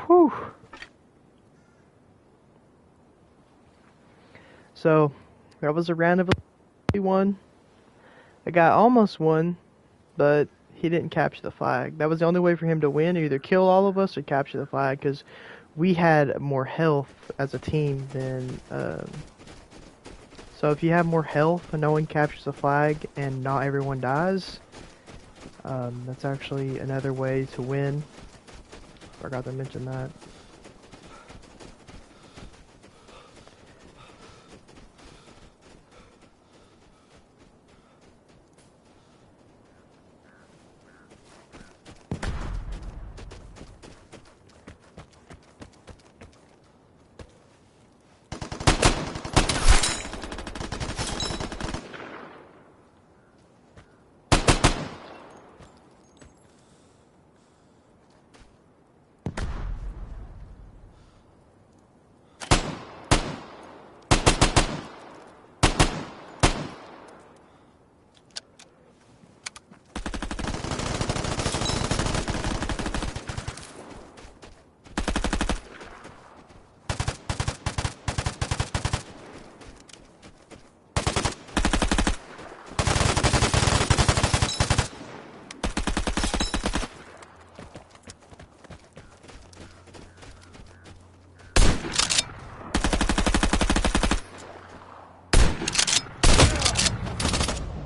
S1: Whew. So that was a round of 1. The guy almost won, but he didn't capture the flag. That was the only way for him to win: either kill all of us or capture the flag, because we had more health as a team than... So if you have more health and no one captures the flag and not everyone dies, that's actually another way to win. Forgot to mention that.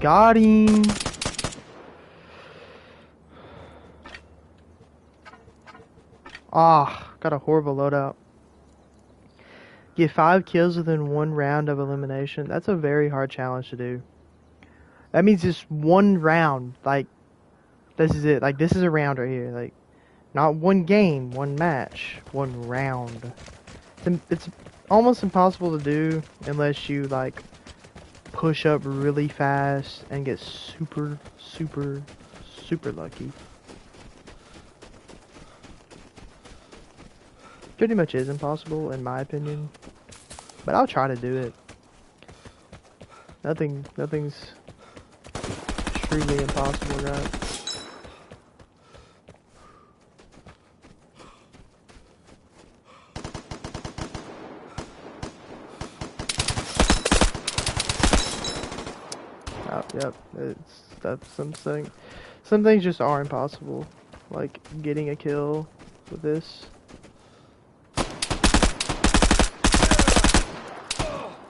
S1: Got him. Ah, got a horrible loadout. Get 5 kills within 1 round of elimination. That's a very hard challenge to do. That means just 1 round. Like, this is it. Like, this is a round right here. Like, not 1 game, 1 match, 1 round. It's almost impossible to do unless you, like, push up really fast and get super, super, super lucky. Pretty much is impossible, in my opinion. But I'll try to do it. Nothing's truly impossible, right? Oh, yep. That's something. Some things just are impossible, like getting a kill with this.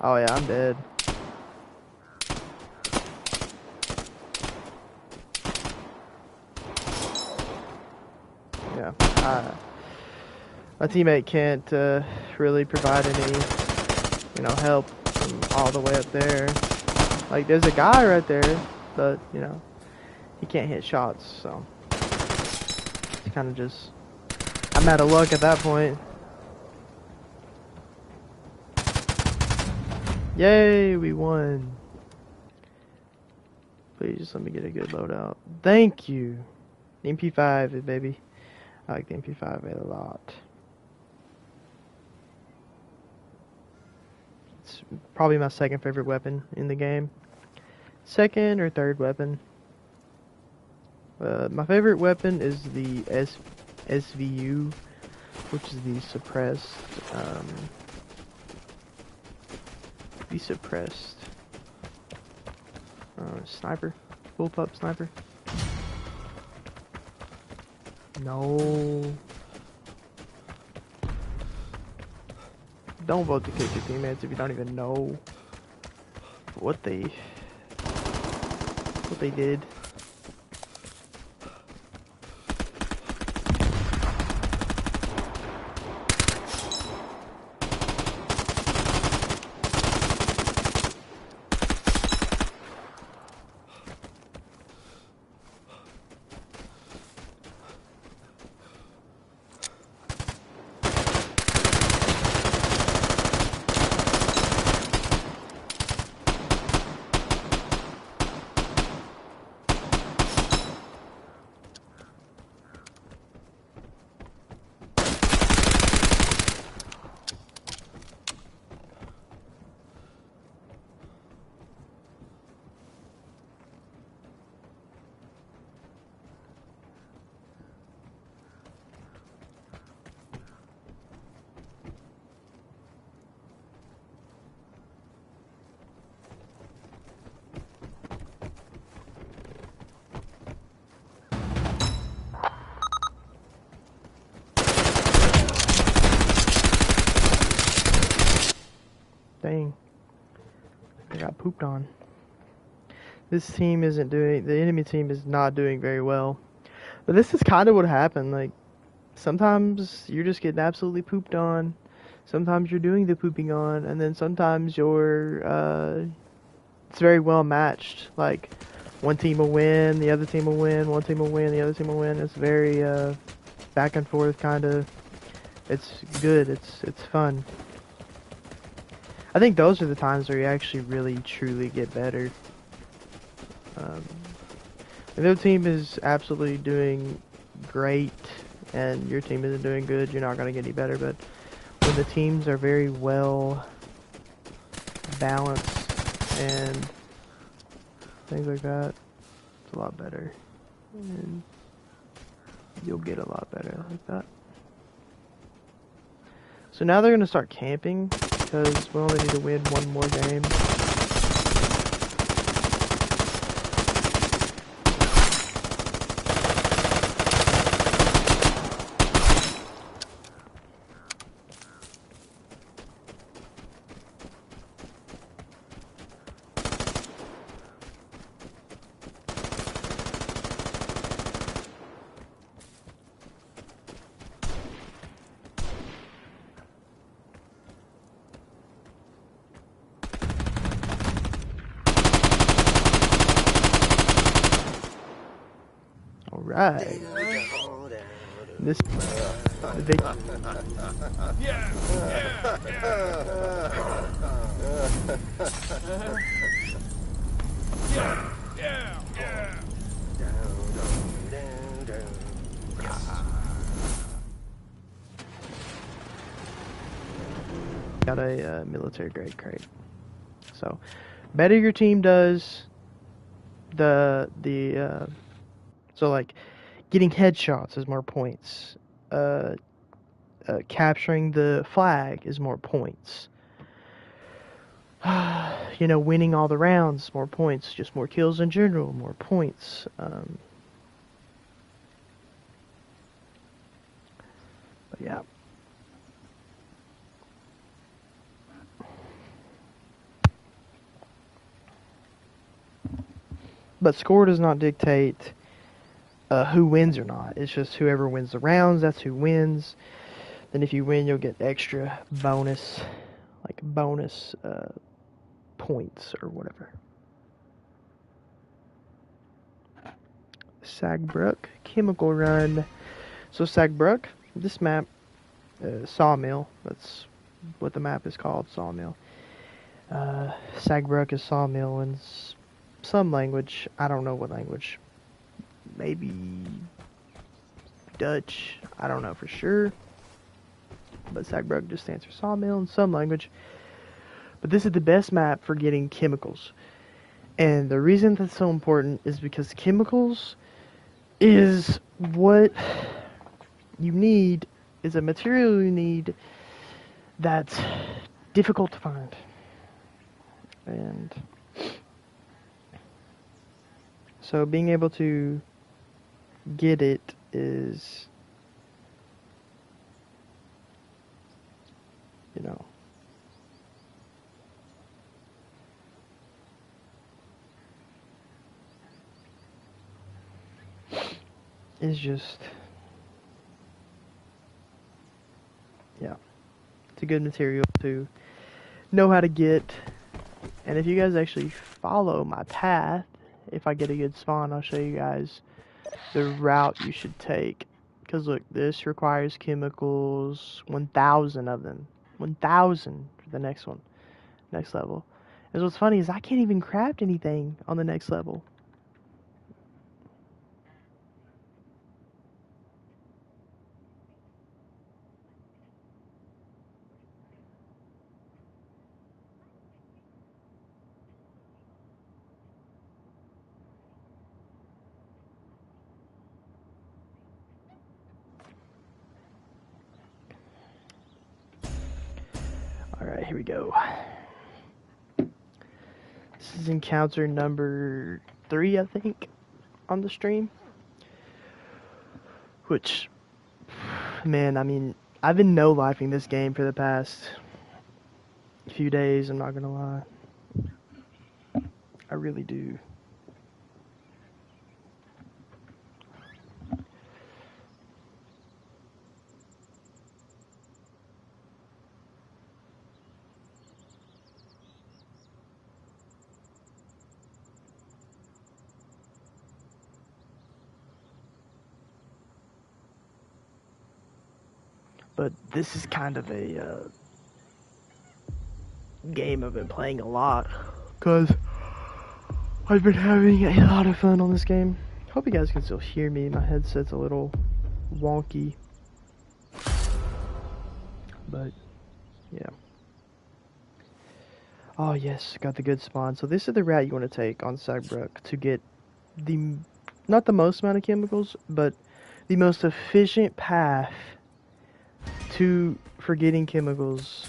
S1: Oh yeah, I'm dead. Yeah, my teammate can't really provide any, help from all the way up there. Like, there's a guy right there, but he can't hit shots, so it's kind of just, I'm out of luck at that point. Yay, we won. Please just let me get a good loadout. Thank you. The MP5, baby. I like the MP5 a lot. It's probably my second favorite weapon in the game. Second or third weapon. My favorite weapon is the SVU, which is the suppressed. Sniper, bullpup sniper. No. Don't vote to kick your teammates if you don't even know what they did. Dang. I got pooped on. This team isn't doing, the enemy team is not doing very well. But this is kind of what happened. Like, sometimes you're just getting absolutely pooped on. Sometimes you're doing the pooping on. And then sometimes it's very well matched. Like, one team will win, the other team will win, one team will win, the other team will win. It's very, back and forth kind of. It's good. It's fun. I think those are the times where you actually really truly get better. If their team is absolutely doing great and your team isn't doing good, you're not going to get any better. But when the teams are very well balanced and things like that, it's a lot better. And you'll get a lot better like that. So now they're going to start camping because we only need to win one more game. right. This the big. Got a military grade crate. So, better your team does, so like getting headshots is more points. Capturing the flag is more points. Winning all the rounds, more points. Just more kills in general, more points. But yeah. But score does not dictate who wins or not. It's just whoever wins the rounds, that's who wins. Then if you win, you'll get extra bonus points or whatever. Sagbrook Chemical Run. So Sagbrook, this map, Sawmill. That's what the map is called, Sawmill. Sagbrook is Sawmill in some language. I don't know what language. Maybe Dutch. I don't know for sure. But Sagbrook just stands for Sawmill in some language. But this is the best map for getting chemicals. And the reason that's so important is because chemicals is what you need, is a material you need that's difficult to find. And so being able to get it is, is just, yeah, it's a good material to know how to get. And if you guys actually follow my path, if I get a good spawn, I'll show you guys the route you should take. Because look, this requires chemicals, 1,000 of them. 1,000 for the next one, next level. And what's funny is I can't even craft anything on the next level. Alright, here we go. This is encounter number 3, I think, on the stream. Which, man, I mean, I've been no-lifing this game for the past few days, I'm not gonna lie. I really do. But this is kind of a game I've been playing a lot, because I've been having a lot of fun on this game. Hope you guys can still hear me. My headset's a little wonky. But, yeah. Oh yes, got the good spawn. So this is the route you want to take on Sagbrook to get the, not the most amount of chemicals, but the most efficient path for getting chemicals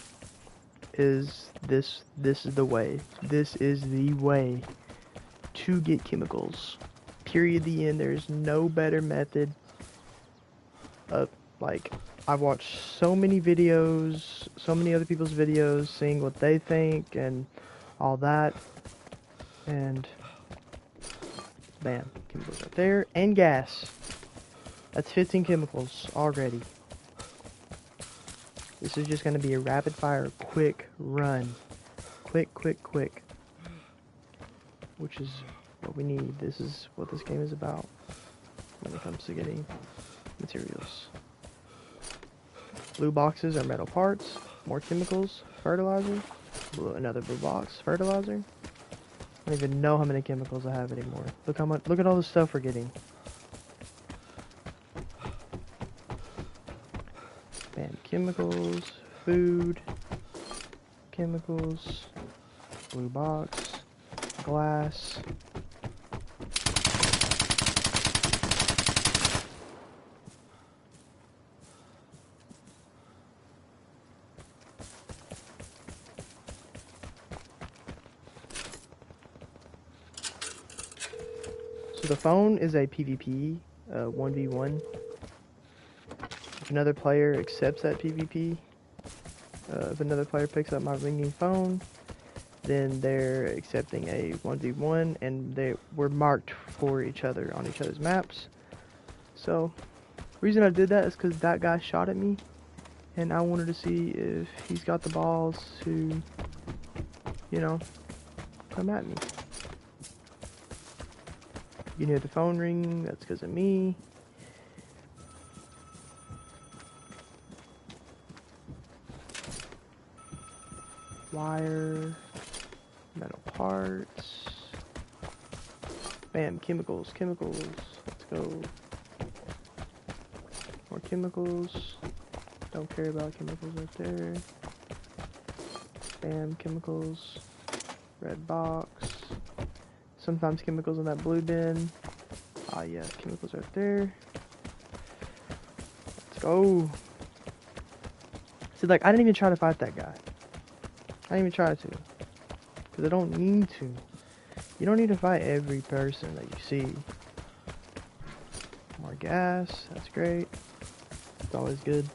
S1: is this. This is the way. This is the way to get chemicals. Period. The end. There's no better method. Like, I've watched so many videos, so many other people's videos, seeing what they think and all that, and bam, chemicals right there, and gas. That's 15 chemicals already. This is just going to be a rapid fire, quick run. Quick, quick, quick. Which is what we need. This is what this game is about. when it comes to getting materials. Blue boxes are metal parts, more chemicals, fertilizer, another blue box, fertilizer. I don't even know how many chemicals I have anymore. Look how much. Look at all the stuff we're getting. Bam, chemicals, food, chemicals, blue box, glass. So the phone is a PvP 1v1. If another player accepts that PvP, if another player picks up my ringing phone, then they're accepting a 1v1, and we're marked for each other on each other's maps. So, reason I did that is because that guy shot at me, and I wanted to see if he's got the balls to, you know, come at me. You hear the phone ring, that's because of me. Wire, metal parts. Bam, chemicals, chemicals. Let's go. More chemicals. Don't care about chemicals right there. Bam, chemicals. Red box. Sometimes chemicals in that blue bin. Ah, yeah, chemicals right there. Let's go. See, like, I didn't even try to fight that guy. I didn't even try to. Because I don't need to. You don't need to fight every person that you see. More gas. That's great. It's always good.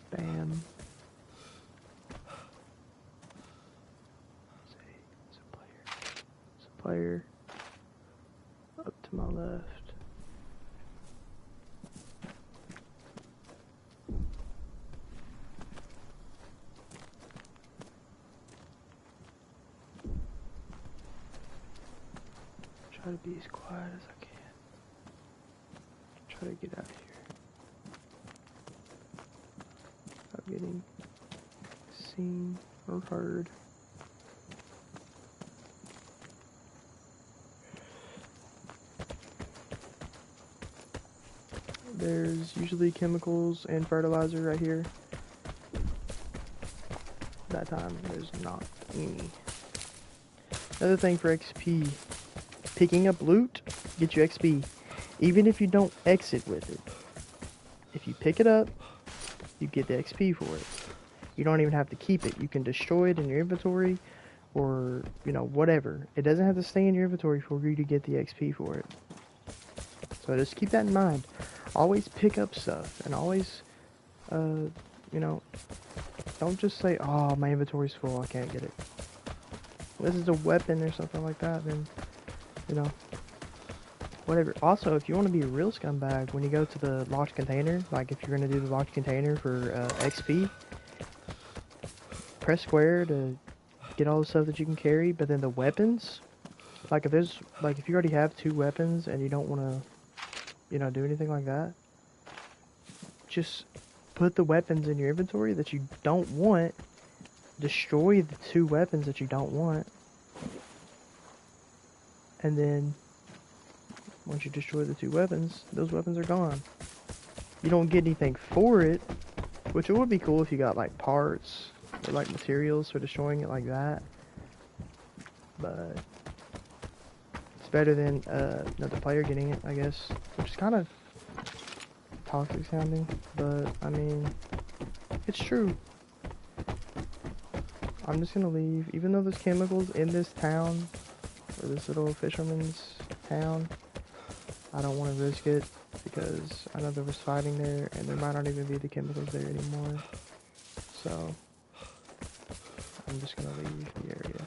S1: Bam. It's a player. Up to my left. Try to be as quiet as I can. Try to get out of here. Without getting seen or heard. There's usually chemicals and fertilizer right here. That time there's not any. Another thing for XP. Picking up loot gets you XP. Even if you don't exit with it. If you pick it up, you get the XP for it. You don't even have to keep it. You can destroy it in your inventory or, you know, whatever. It doesn't have to stay in your inventory for you to get the XP for it. So just keep that in mind. Always pick up stuff and always, you know, don't just say, oh, my inventory's full, I can't get it. This is a weapon or something like that, then, you know, whatever. Also, if you want to be a real scumbag, when you go to the locked container, like if you're going to do the locked container for XP, press square to get all the stuff that you can carry, but then the weapons, like if you already have 2 weapons and you don't want to, you know, do anything like that, just put the weapons in your inventory that you don't want, destroy the 2 weapons that you don't want, and then once you destroy the 2 weapons, those weapons are gone. You don't get anything for it, which it would be cool if you got like parts or like materials for destroying it like that, but it's better than another player getting it, I guess, which is kind of toxic sounding, but I mean, it's true. I'm just gonna leave, even though there's chemicals in this town, or this little fisherman's town. I don't want to risk it, because I know there was fighting there, and there might not even be the chemicals there anymore, so I'm just gonna leave the area.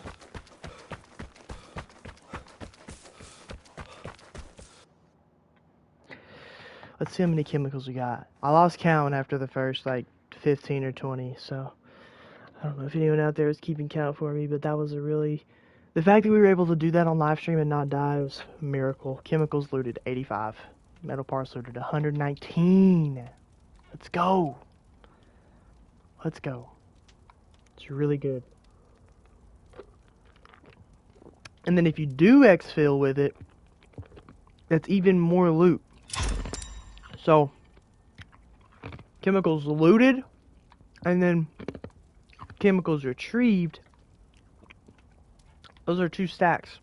S1: Let's see how many chemicals we got. I lost count after the first, like, 15 or 20, so I don't know if anyone out there is keeping count for me, but that was a really... The fact that we were able to do that on live stream and not die was a miracle. Chemicals looted 85. Metal parts looted 119. Let's go. Let's go. It's really good. And then if you do exfil with it, that's even more loot. So, chemicals looted, and then chemicals retrieved. Those are 2 stacks.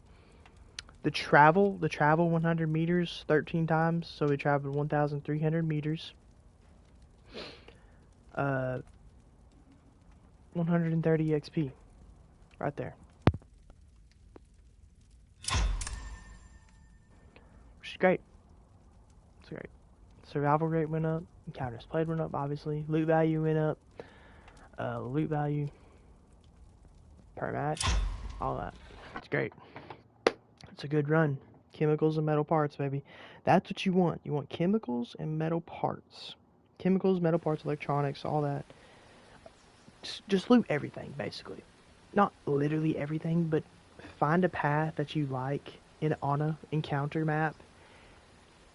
S1: The travel 100 meters 13 times, so we traveled 1,300 meters. 130 XP, right there. Which is great. It's great. Survival rate went up. Encounters played went up, obviously. Loot value went up. Loot value per match. All that. It's great. It's a good run. Chemicals and metal parts, baby. That's what you want. You want chemicals and metal parts. Chemicals, metal parts, electronics, all that. Just loot everything, basically. Not literally everything, but find a path that you like on a encounter map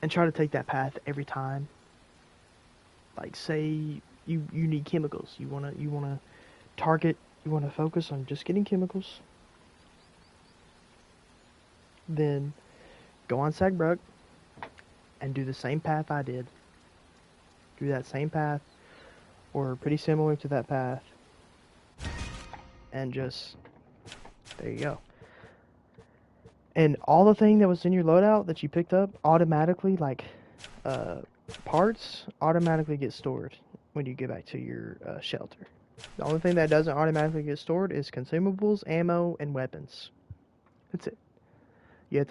S1: and try to take that path every time. Like, say you need chemicals. You wanna target, you wanna focus on just getting chemicals. Then go on Sagbruck and do the same path I did. Do that same path, or pretty similar to that path, and just, there you go. And all the thing that was in your loadout that you picked up automatically, like parts, automatically get stored when you get back to your shelter. The only thing that doesn't automatically get stored is consumables, ammo, and weapons. That's it. You have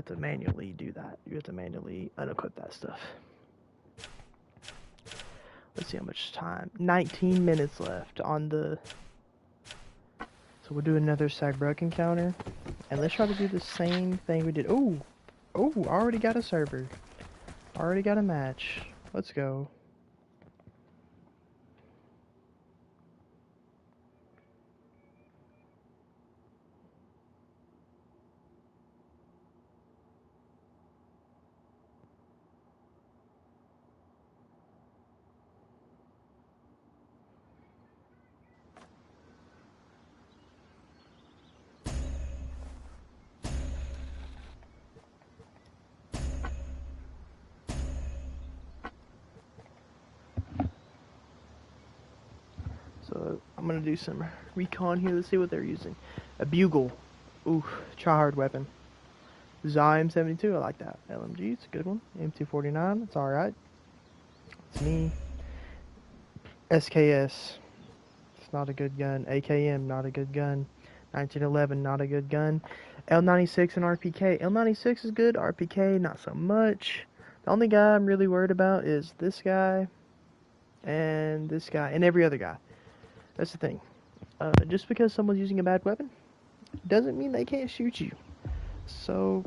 S1: to manually do that. You have to manually unequip that stuff. Let's see how much time. 19 minutes left on the... So we'll do another Sagbruck encounter. And let's try to do the same thing we did. Oh, already got a server. Already got a match. Let's go. So I'm gonna do some recon here. Let's see what they're using. A bugle. Ooh, tryhard weapon. Zyme 72. I like that. LMG. It's a good one. M249. It's all right. It's me. SKS. It's not a good gun. AKM. Not a good gun. 1911. Not a good gun. L96 and RPK. L96 is good. RPK not so much. The only guy I'm really worried about is this guy and every other guy. That's the thing. Just because someone's using a bad weapon doesn't mean they can't shoot you. So,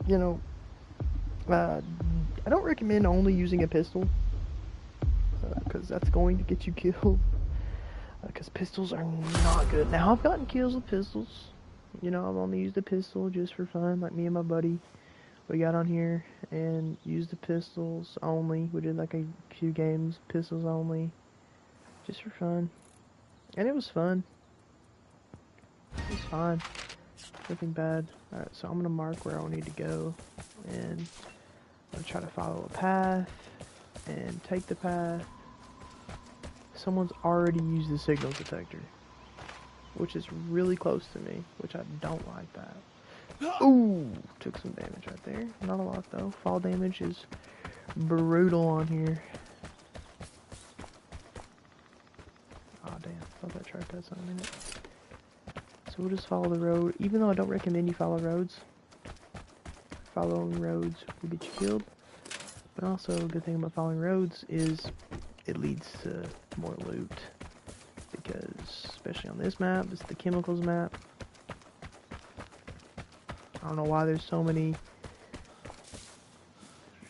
S1: you know, I don't recommend only using a pistol, because that's going to get you killed. Because pistols are not good. Now, I've gotten kills with pistols. You know, I've only used a pistol just for fun, like me and my buddy. We got on here and used the pistols only. We did like a few games, pistols only, just for fun. And it was fun. It was fine. Nothing bad. Alright, so I'm going to mark where I need to go. And I'm going to try to follow a path. And take the path. Someone's already used the signal detector. Which is really close to me. Which I don't like that. Ooh! Took some damage right there. Not a lot though. Fall damage is brutal on here. Oh damn, thought that track had something in it. So we'll just follow the road. Even though I don't recommend you follow roads. Following roads will get you killed. But also, a good thing about following roads is it leads to more loot. Because, especially on this map, it's the chemicals map. I don't know why there's so many. Did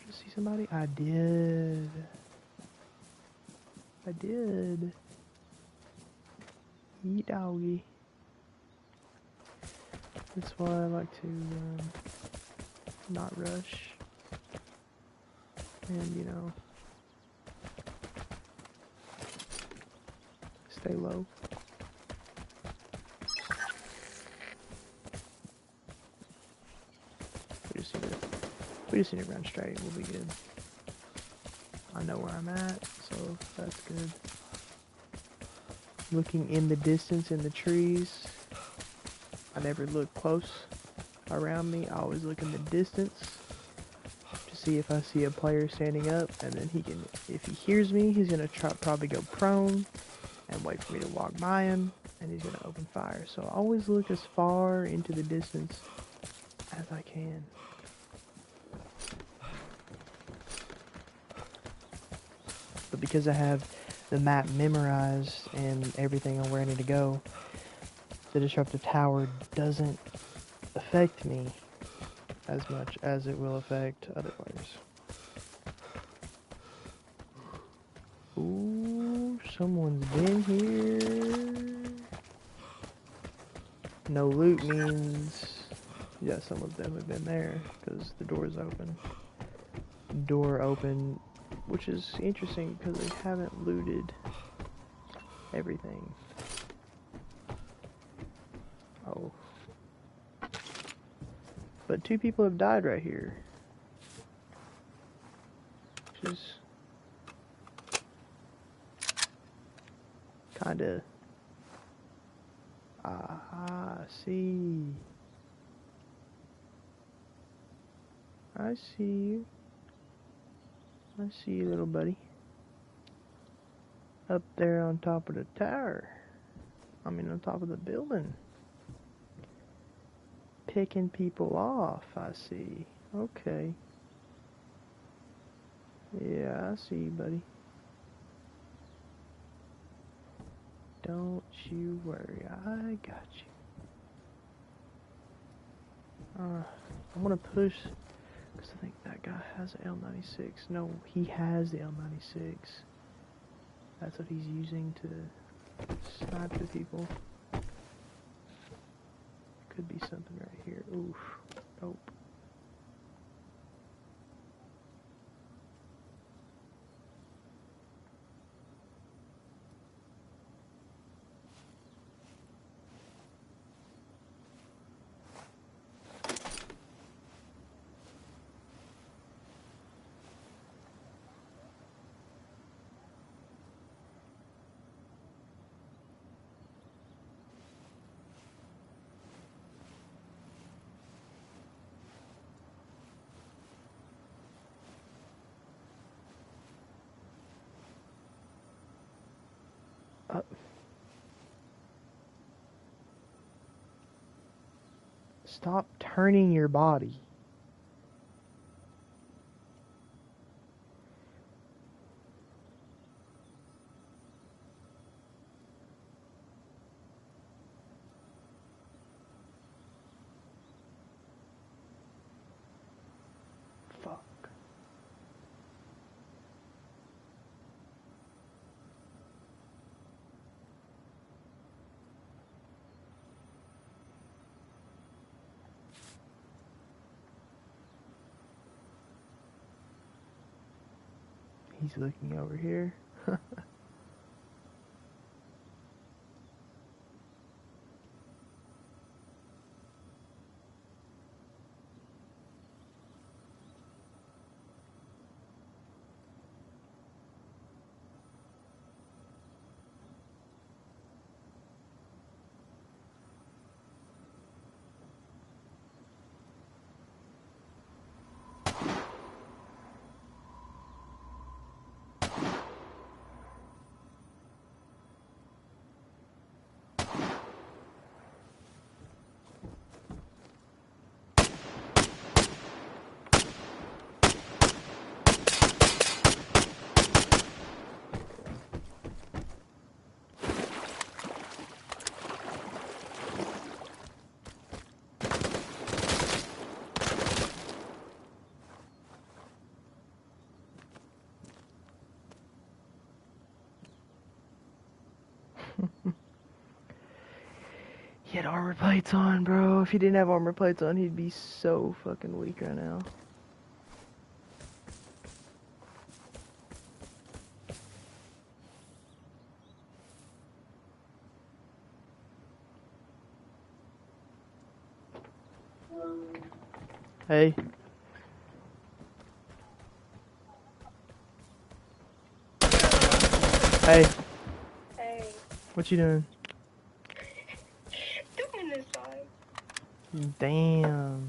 S1: you see somebody? I did. Yee doggy. That's why I like to not rush. And, you know, stay low. We just need to run straight. We'll be good. I know where I'm at, so that's good. Looking in the distance in the trees. I never look close around me. I always look in the distance to see if I see a player standing up, and then he can, if he hears me, he's gonna probably go prone and wait for me to walk by him, and he's gonna open fire. So I always look as far into the distance as I can. But because I have the map memorized and everything on where I need to go, the disruptive tower doesn't affect me as much as it will affect other players. Ooh, someone's been here. No loot means, yeah, someone's definitely been there because the door's open. Door open, which is interesting because they haven't looted everything. Oh. But 2 people have died right here. Which is kinda... I see. I see you. I see you, little buddy. Up there on top of the tower. I mean, on top of the building. Picking people off, I see. Okay. Yeah, I see you, buddy. Don't you worry, I got you. I'm gonna push, because I think that guy has an L96. No, he has the L96. That's what he's using to snipe the people. Could be something right here. Oof. Nope. Stop turning your body. Fuck. He's looking over here. armor plates on, bro. If he didn't have armor plates on, he'd be so fucking weak right now. Hey. Hey.
S3: Hey.
S1: What you doing?
S3: Doing this side.
S1: Damn.